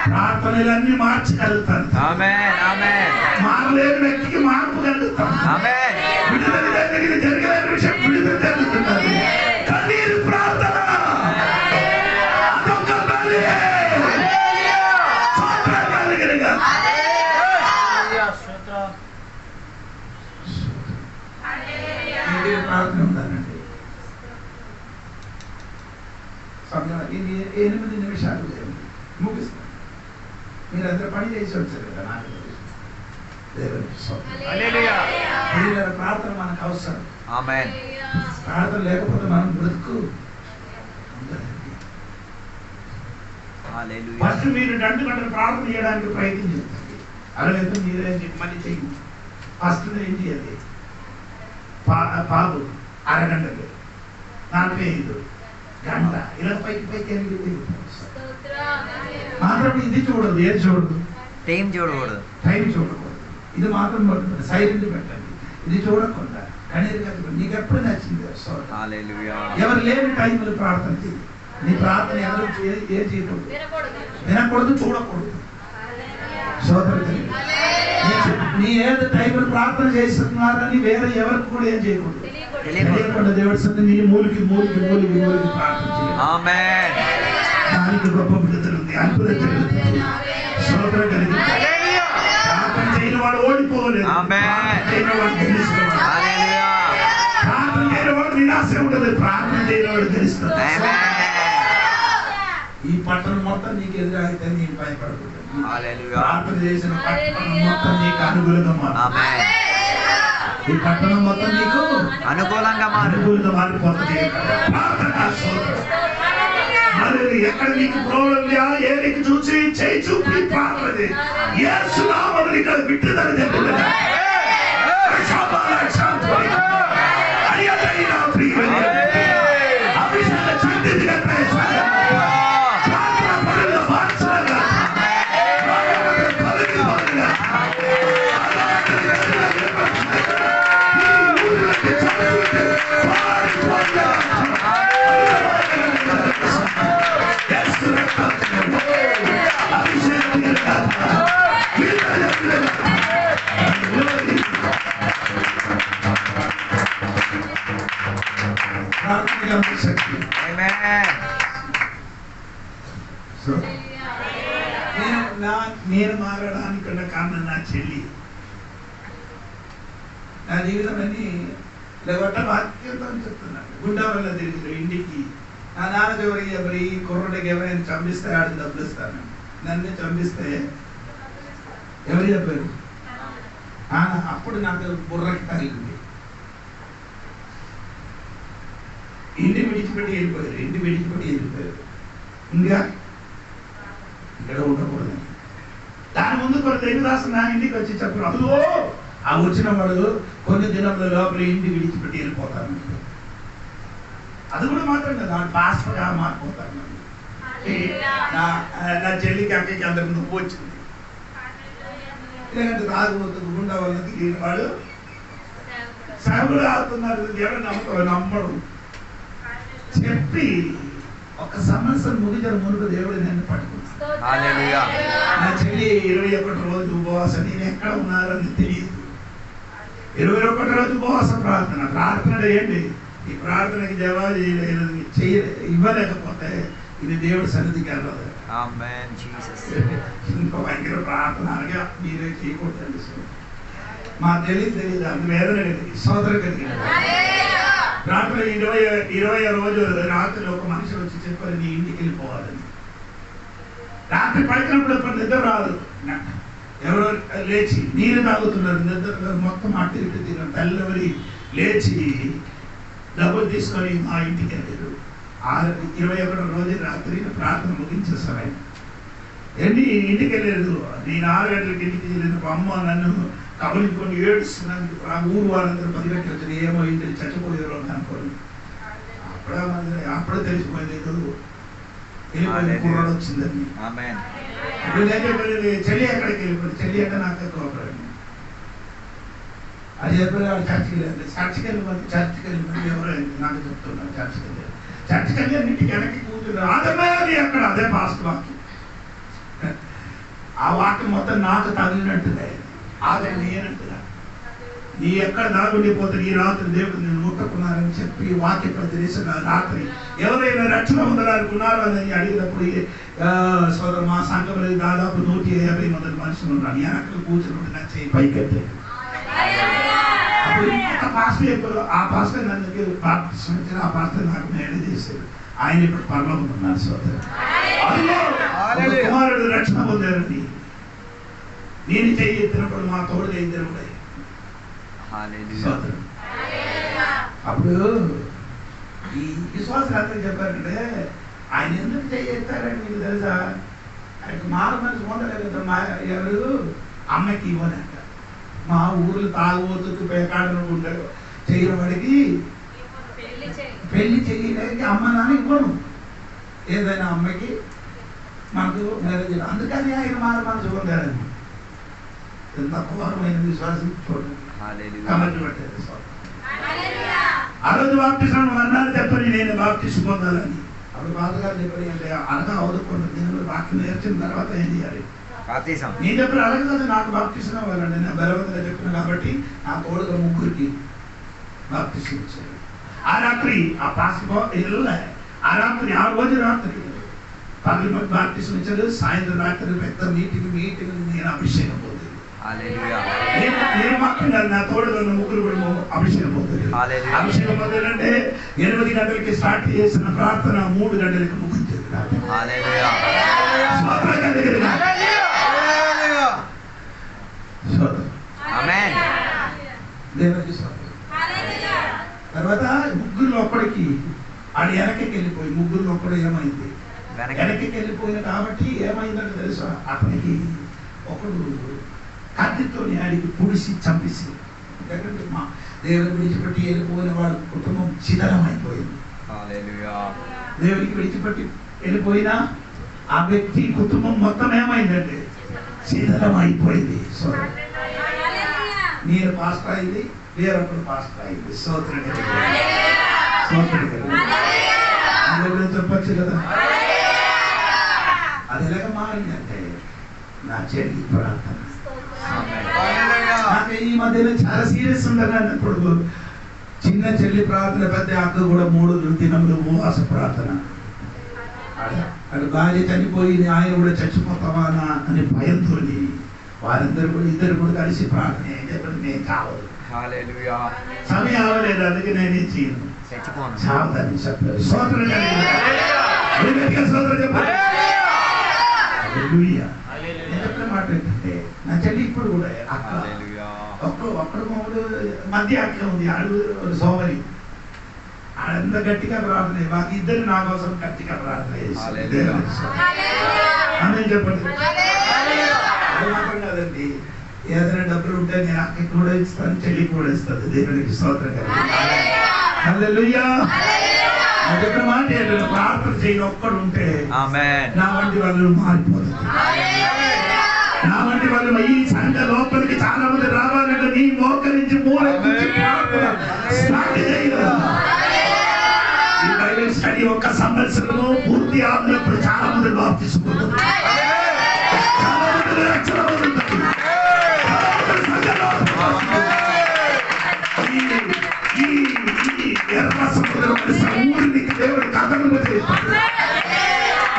ప్రార్థనలన్నీ మార్చగలుగుతాను. మారలేని వ్యక్తికి మార్పు కలుగుతాను. విడుదల జరగలేని విషయం విడుదల జరుగుతున్నది. కన్నీరు ప్రార్థన ప్రార్థన ఉండాలండి. 8 నిమిషాలు ముగిస్తాను. మీరందరూ పని చేసి వచ్చారు కదా. నాకు ప్రార్థన మనకు అవసరం. ప్రార్థన లేకపోతే మనం బ్రతుకు. ఫస్ట్ మీరు 2 గంటలు ప్రార్థన చేయడానికి ప్రయత్నించండి. అలాగైతే మీరేం మళ్ళీ చెయ్యి. ఫస్ట్ ఏం చేయాలి? పాలు అరగంటలు, 45 గంట ఇలా పైకి పైకి మాత్రం ఇది చూడదు. ఏది చూడదు? టైం చూడకూడదు. టైం చూడకూడదు. ఇది మాత్రం సైలెంట్ పెట్టండి. ఇది చూడకుండా కన్నీరు కట్టుకోండి. నీకు ఎప్పుడు నచ్చింది ఎవరు లేని టైంలో ప్రార్థన చేయి. నీ ప్రార్థన ఎవరు ఏం చేయకూడదు, వినకూడదు, చూడకూడదు. సోదరుడు నీ ఏదో టైంలో ప్రార్థన చేస్తున్నారని వేరే ఎవరికి కూడా ఏం చేయకూడదు. తెలియకుండా దేవుడి సంది నీ మూలికి ప్రార్థన చేయాలి. దానికి గొప్ప విడుదల ఉంది, అద్భుత జరుగుతుంది. సోదరుడు ప్రార్థన చేయని వాడు ఓడిపోలేదు, చేయని వాడు గెలుస్తాడు. ప్రార్థన చేయని వాడు నిరాశ ఉండదు, ప్రార్థన చేయని వాడు గెలుస్తాడు. ఈ పట్టణం మొత్తం నీకు ఎదురైతే నీకు భయపడకూడదు. ప్రార్థన చేసిన పట్టణం మొత్తం నీకు అనుకూలంగా మారు. ఈ పట్టణం మొత్తం నీకు అనుకూలంగా మారిపోతుంది. ఎక్కడ నీకు ప్రాబ్లం ఏరికి చూసి చేయి చూపి ప్రార్థన విట్టుదల నేను మారడానికి కారణం నా చెల్లి. నా జీవితం అని లేవట వాక్యంతో చెప్తున్నాను. గుండా వల్ల తిరిగి ఇంటికి నా నాన్నకి ఎవరి ఈ కుర్రడికి ఎవరైనా చంపిస్తే ఆడికి డబ్బులు ఇస్తాను. నన్ను చంపిస్తే ఎవరు చెప్పారు? అప్పుడు నాకు బుర్రకి తగిలింది. ఇంటి విడిచిపెట్టి వెళ్ళిపోయారు. ఇంకా ఇక్కడ ఉండకూడదు. దాని ముందు కొన్ని దేవిదాసు నా ఇంటికి వచ్చి చెప్పారు, అదో ఆ వచ్చిన వాడు కొన్ని దినముల లోపల ఇంటి విడిచిపెట్టి వెళ్ళిపోతాను. అది కూడా మాత్రం కదా, పాస్టర్గా మారిపోతాను. నా చెల్లికి అక్కడికి అందరికి నొప్పి వచ్చింది. ఎందుకంటే తాగుబోతుంది గుండా వాళ్ళకి వాడు సగుడు ఆడుతున్నారు. ఎవరు నమ్మడు చెప్పి ఒక సంవత్సరం మునుపు దేవుడు నన్ను పట్టుకున్నాడు. నా చెల్లి 21 రోజు ఉపవాసం. నేను ఎక్కడ ఉన్నారని తెలియదు. 21 రోజు ఉపవాస ప్రార్థన ఏంటి? ఈ ప్రార్థనకి జవాబు ఇవ్వలేకపోతే ఇది దేవుడి సన్నిధికి వెళ్ళదు. ఇంకో భయంకర ప్రార్థన అనగా మీరే చేయకూడదండి. మా తెలియదు అంత వేదన కలిగి సోదరు కలిగి రాత్రి 20 రోజు రాత్రి ఒక మనిషి వచ్చి చెప్పారు, నీ ఇంటికి వెళ్ళిపోవాలని. రాత్రి పడుకున్నప్పుడు నిద్ర రాదు. ఎవరో లేచి నీరు తాగుతున్నారు, నిద్ర మొత్తం అటు ఇటు తిన్నారు. తెల్లవరి లేచి డబ్బులు తీసుకొని మా ఇంటికి వెళ్ళారు. 21 రోజు రాత్రి ప్రార్థన ముగించేస్తారు. ఆయన ఇంటికి వెళ్ళలేదు. నేను 6 గంటలకి ఇంటికి వెళ్ళినప్పుడు అమ్మ నన్ను కబలించుకొని ఏడుస్తున్నందుకు ఆ ఊరు వాళ్ళందరూ 10 గంటలు వచ్చి ఏమో ఇంటికి చచ్చిపోయారు అని అనుకోండి. అప్పుడే తెలిసిపోయింది కుర్రాడు వచ్చిందని. ఇప్పుడు చెల్లి ఎక్కడికి వెళ్ళిపోయింది? చెల్లి అంటే నాకు ఎక్కువ అది చెప్పారు. వాడు చర్చికి వెళ్ళారు. చర్చికి వెళ్ళిపోతే ఎవరో నాకు చెప్తున్నారు. చర్చికి వెళ్ళి ఇంటికి వెనక్కి కూర్చున్నారు. అదే అక్కడ అదే పాస్ట్ వాక్యం. ఆ వాక్యం మొత్తం నాకు తగిలినట్టుగా అదే నేనంటున్నా. నీ ఎక్కడ దాగుండిపోతే ఈ రాత్రి దేవుడు నేను ముట్టుకున్నారని చెప్పి వాక్య ప్రతిదేశం రాత్రి ఎవరైనా రక్షణ పొందడానుకున్నారో అని అడిగినప్పుడు సోదరు మా సంఘంలో దాదాపు 150 మంది మనుషులు ఉన్నారు. వెనక్కి కూర్చుని నా చేయి పైకెత్తే అప్పుడు ఇంకొక పాస్టర్ చెప్పారు. ఆ పాస్టర్ నన్ను బాప్టిజం ఇచ్చారు. ఆ పాస్టర్ నాకు మేలు చేశారు. ఆయన ఇప్పుడు పరలోకం ఉన్నారు. సోదరు కుమారుడు రక్షణ పొందారని నేను చేయి ఎత్తినప్పుడు మా తోడుగా ఇద్దరు కూడా. అప్పుడు ఈ విశ్వాసరాత్రి చెప్పారంటే ఆయన ఎందుకు చేయెత్తారని మీకు తెలుసా? ఆయనకు మారు మనసు పొందలేదు కదా. ఎవరు అమ్మకి ఇవ్వనంట. మా ఊర్లో తాగుబోతుకు పేకాడలు ఉండరు చేయని వాడికి పెళ్లి చేయడానికి అమ్మ నాన్న ఇవ్వను. ఏదైనా అమ్మకి మనకు మ్యారేజ్. అందుకని ఆయన మారు మనసు పొందారని. ఎంత ఘోరమైన విశ్వాసం చూడండి. ఆ రోజు బాప్టిజం అన్నారు చెప్పని నేను బాప్టిజం పొందాలని. అప్పుడు బాధగారు చెప్పారు అంటే అనగా అవదుకున్న నేను వాక్యం నేర్చిన తర్వాత ఏం చేయాలి? నేను చెప్పిన అలాగే కదా నాకు బాప్తిసం అవ్వాలండి. నేను బలవంతంగా చెప్పిన కాబట్టి నా తోడుగా 3 బాప్తిసం ఇచ్చారు. ఆ రాత్రి ఆ పాస్పోర్ట్ ఆ రాత్రి ఆ రోజు రాత్రి పగలు బాప్తిసం ఇచ్చారు. సాయంత్రం రాత్రి పెద్ద మీటింగ్ నేను అభిషేకం పోతుంది. నేను మాత్రం కాదు, నా తోడుగా 3 కూడా అభిషేకం పోతుంది. అభిషేకం పోతుందంటే 8 గంటలకి స్టార్ట్ చేసిన ప్రార్థన 3 గంటలకి ముగించేది. తర్వాత 3 ఒక్కడికి ఆడు వెనక్కి వెళ్ళిపోయి 3 ఒక్కడు ఏమైంది? వెనక్కి వెళ్ళిపోయిన కాబట్టి ఏమైందంటే తెలుసా, అతనికి ఒకడు కత్తితో ఆడికి పుడిసి చంపేసి దేవుని విడిచిపెట్టి వెళ్ళిపోయిన వాడు కుటుంబం శిథిలమైపోయింది. దేవునికి విడిచిపెట్టి వెళ్ళిపోయిన ఆ వ్యక్తి కుటుంబం మొత్తం ఏమైందంటే శిథిలమైపోయింది. సో నేను పాస్టర్ అయింది, వేరొకరు పాస్టర్ అయింది. చెప్పచ్చు కదా. అది ఎలాగ మారిందంటే నా చెల్లి ప్రార్థన. నాకు ఈ మధ్యలో చాలా సీరియస్ ఉండగా అన్నప్పుడు చిన్న చెల్లి ప్రార్థన, పెద్ద అక్క కూడా 3 దినములు ఉపవాస ప్రార్థన. అక్కడ భార్య చనిపోయి ఆయన కూడా చచ్చిపోతావా అని భయంతో వారందరూ కూడా 2 కూడా కలిసి ప్రార్థన చెప్పండి. నేను కావదు, సమయం అవ్వలేదు, అందుకే నేనేం చేయను, చావదని చెప్పారు. సోదరులు చెప్పారు. నేను చెప్పిన మాట ఏంటంటే నా చెల్లి ఇప్పుడు కూడా అక్క ఒక్కడు మధ్య అక్క ఉంది, ఆడు సోమరి. ఆడంత గట్టిగా ప్రార్థన, మాకు 2 నా కోసం గట్టిగా ప్రార్థన చేసి చెప్పండి. అది మాత్రం కాదండి, ఏదైనా డబ్బులు ఉంటే నేను అక్కకి కూడా ఇస్తాను, చెల్లికి కూడా ఇస్తాను. దేవునికి స్తోత్రం హల్లెలూయా. నేను చెప్పిన మాట ఏంటంటే ప్రార్థన చేయని ఒక్కడు ఉంటే నా వంటి వాళ్ళు మారిపోతుంది. నా వంటి వాళ్ళు ఈ సంఘ లోపలికి చాలా మంది రావాలంటే నీ మోకరించి మూల ప్రార్థన స్టార్ట్ చేయరా. ఈ బైబిల్ స్టడీ ఒక్క సంవత్సరంలో పూర్తి ఆగినప్పుడు చాలా మంది బాప్తిస్మం దేవుడి కథలు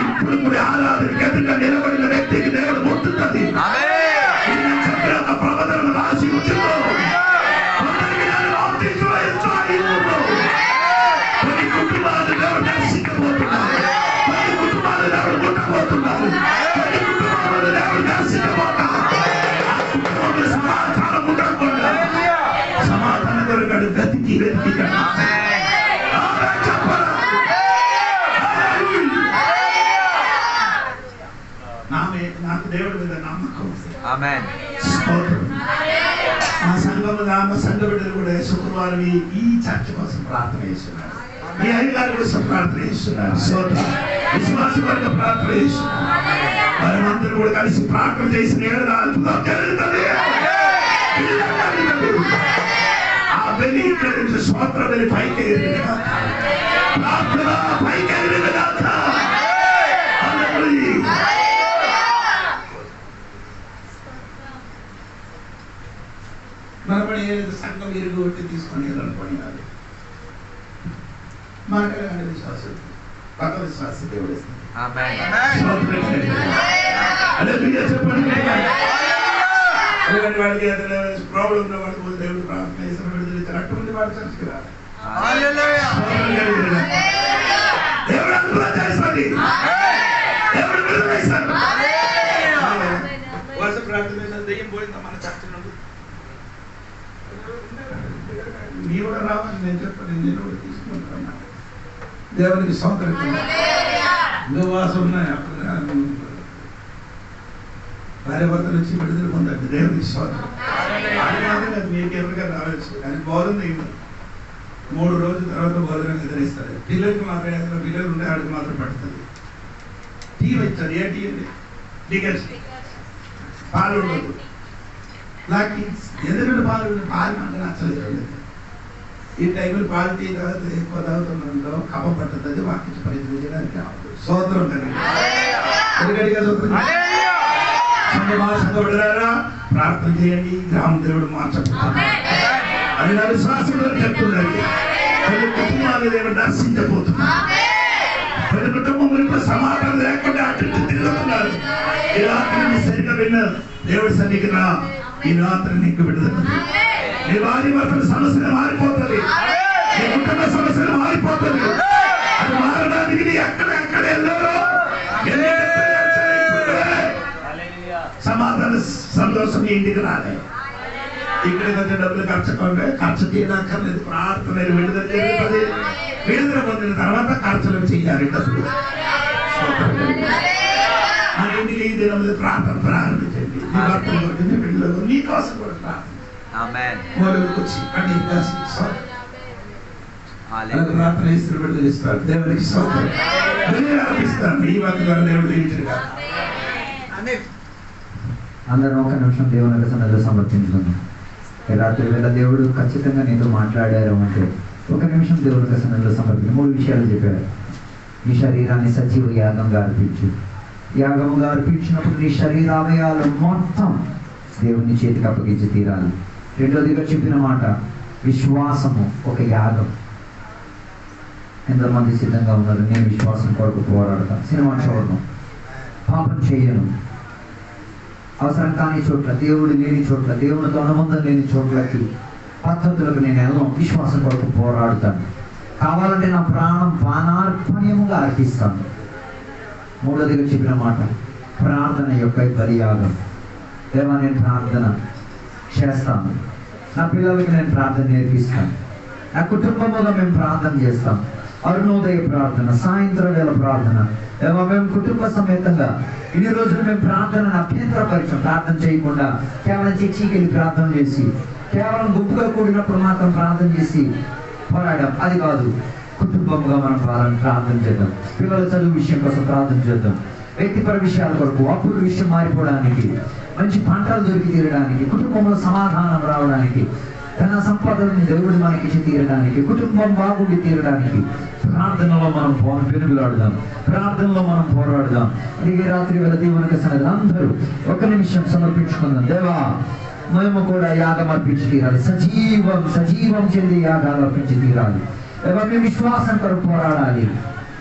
ఇప్పుడు కూడా ఆరాధనకి ఎదురుగా నిలబడిన వ్యక్తికి దేవుడు ముట్టుతుంది. ప్రవదనలు రాసి ఉంటుందో కొన్ని కుటుంబాలు దేవుడు దర్శించబోతున్నారు, కొన్ని కుటుంబాలు దేవుడు ముట్టబోతున్నారు, కొన్ని కుటుంబాలు దేవుడు దర్శించబోతున్నారు. సమాధానం ఉండకుండా సమాధానం దొరకడు, వెతికి నాకు దేవుడి మీద నమ్మకం. మా సంఘం మా సంఘ బిడ్డలు కూడా శుక్రవారం ఈ చర్చ కోసం ప్రార్థన చేస్తున్నారు, ఈ అయ్యగారి కోసం ప్రార్థన చేస్తున్నారు, విశ్వాస వర్గ ప్రార్థన చేస్తున్నారు. మనమందరూ కూడా కలిసి ప్రార్థన చేసిన అద్భుతం జరుగుతుంది. ఆ బలి ఇక్కడ నుంచి స్తోత్ర బలి పైకి ఎగిరింది కాక, ప్రార్థన పైకి ఎగిరింది కాక. మనపడి ఏదైతే సంఘం ఇరుగొట్టి తీసుకొని వెళ్ళాలనుకున్నారు. మనకలాంటి విశ్వాసం పక్క విశ్వాసం దేవుడు ఇస్తుంది. ఎందుకంటే వాడికి ఏదైనా ప్రాబ్లం ఉన్న వాడికి పోతే దేవుడు ప్రార్థన చేసిన విడుదల ఇచ్చారు. అటువంటి వాడు చర్చకి రాలి దేవుడు అద్భుతం చేస్తుంది, దేవుడు విడుదల ఇస్తాడు. వర్ష ప్రార్థన చేసిన దెయ్యం పోయిందా మన చర్చ నుండి? నీ కూడా రావాలి, నేను చెప్పాను, నేను కూడా తీసుకుంటున్నా. దేవునికి స్తోత్రం. ఉపవాసం ఉన్నాయి అప్పుడు భార్య భర్తలు వచ్చి విడుదల పొందండి. దేవునికి స్తోత్రం. అది మాత్రం అది మీకు ఎవరికైనా రావచ్చు, కానీ బోధన ఏమి 3 రోజుల తర్వాత బోధన నిద్రిస్తారు. పిల్లలకి మాత్రం ఏదైనా పిల్లలు ఉంటే ఆడికి మాత్రం పడుతుంది. టీ వచ్చారు, ఏ టీ అండి? టికెట్స్ పాలు ఉండదు. నాకు ఎందుకంటే పాలు అంటే నచ్చలేదు. ఈ టైంలో క్వాలిటీ ఎక్కువ తాగుతుండో కప్ప పట్టుతుంది వాకించి ప్రయత్నం చేయడానికి స్తోత్రం సంఘపడరా ప్రార్థన చేయండి. గ్రామం దేవుడు మార్చబోతున్నాడు. అది నా విశ్వాసంలో చెప్తుందండి. ప్రతి కుటుంబాలు దేవుడు దర్శించబోతున్నారు. ప్రతి కుటుంబంలో ఇప్పుడు సమాధానం లేకుండా అటు తిరుగుతున్నారు. ఈ రాత్రి సరిగా విన్నారు. దేవుడి సన్నిధికి రా. ఈ రాత్రి నీకు విడుదల. నీ వారి వర్తన సమస్యలు మారిపోతుంది. నీ కుటుంబ సమస్యలు మారిపోతుంది. అది మారడానికి నీ ఎక్కడ వెళ్ళారో సమాధాన సంతోషం నీ ఇంటికి రాలే. ఇక్కడికి వచ్చే డబ్బులు ఖర్చు చేయనక్కర్లేదు. ప్రార్థన విడుదల జరుగుతుంది. విడుదల పొందిన తర్వాత ఖర్చులు చేయాలి. డబ్బులు మన ఇంటికి ఈ దినములు ప్రార్థన ప్రారంభించండి. నీ భర్తలు కొట్టింది పిల్లలు నీ కోసం కూడా ప్రార్థన ప్రార్థన ఇస్తారు. విడుదల ఇస్తారు. దేవుడికి అర్పిస్తాను. ఈ వాటి ద్వారా దేవుడు దీవించగా అందరం ఒక నిమిషం దేవుని సన్నిధిలో సమర్పించుకుందాం. రాత్రి వేళ దేవుడు ఖచ్చితంగా నీతో మాట్లాడారు అంటే ఒక నిమిషం దేవుని సన్నిధిలో సమర్పించి 3 విషయాలు చెప్పారు. నీ శరీరాన్ని సజీవ యాగంగా అర్పించు. యాగముగా అర్పించినప్పుడు నీ శరీరావయాలు మొత్తం దేవుని చేతికి అప్పగించి తీరాలి. రెండోదిగా చెప్పిన మాట విశ్వాసము ఒక యాగం. ఎంతమంది సిద్ధంగా ఉన్నారు? నేను విశ్వాసం కొరకు పోరాడతాను. సినిమా చూడను, పాపం చేయను, అవసరం కాని చోట్ల, దేవుడు లేని చోట్ల, దేవునితో అనుబంధం లేని చోట్లకి పద్ధతులకు నేను వెళ్ళను. విశ్వాసం కొరకు పోరాడుతాను. కావాలంటే నా ప్రాణం పానార్పణ్యముగా అర్పిస్తాను. మూడోదిగా చెప్పిన మాట ప్రార్థన యొక్క బలియాగం. దేవా నేను ప్రార్థన చేస్తాను. నా పిల్లలకి నేను ప్రార్థన నేర్పిస్తాను. నా కుటుంబంలో మేము ప్రార్థన చేస్తాం. అరుణోదయ ప్రార్థన, సాయంత్రం వేళ ప్రార్థన. ఏమో మేము కుటుంబ సమేతంగా ఇన్ని రోజులు మేము ప్రార్థనను అభ్యంతరపరిచాం. ప్రార్థన చేయకుండా కేవలం చర్చికి వెళ్ళి ప్రార్థన చేసి, కేవలం గుంపుగా కూడినప్పుడు మాత్రం ప్రార్థన చేసి పోరాడాం. అది కాదు. కుటుంబంగా మనం ప్రార్థన చేద్దాం. పిల్లల చదువు విషయం కోసం ప్రార్థన చేద్దాం. వ్యక్తిపర విషయాల కొరకు, అప్పుల విషయం మారిపోవడానికి, మంచి పంటలు దొరికి తీరడానికి, కుటుంబంలో సమాధానం రావడానికి, తన సంపదలను దేవుడు మనకి తీరడానికి, కుటుంబం బాగుండి తీరడానికి ప్రార్థనలో మనం పెనుగులాడుదాం. ప్రార్థనలో మనం పోరాడుదాం. అలాగే రాత్రి వేళ దేవునికి సన్నిధిలో అందరూ ఒక నిమిషం సమర్పించుకుందాం. దేవా మేము కూడా యాగం అర్పించి తీరాలి. సజీవం చెంది యాగాలు అర్పించి తీరాలి. దేవా మేము విశ్వాసం కొరకు పోరాడాలి.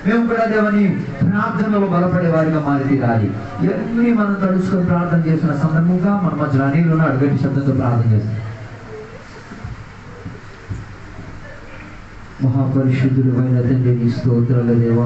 మేము కూడా దేవని ప్రార్థనలో బలపడే వారిగా మారి తీరాలి. ఇవన్నీ మనం తడుచుకొని ప్రార్థన చేసిన సందర్భంగా మన మధ్యలో నీళ్ళు అడుగటి శబ్దంతో ప్రార్థన చేస్తాం. మహాపరిశుద్ధుడు అయిన తండ్రి నీ స్తోత్రాలు దేవా.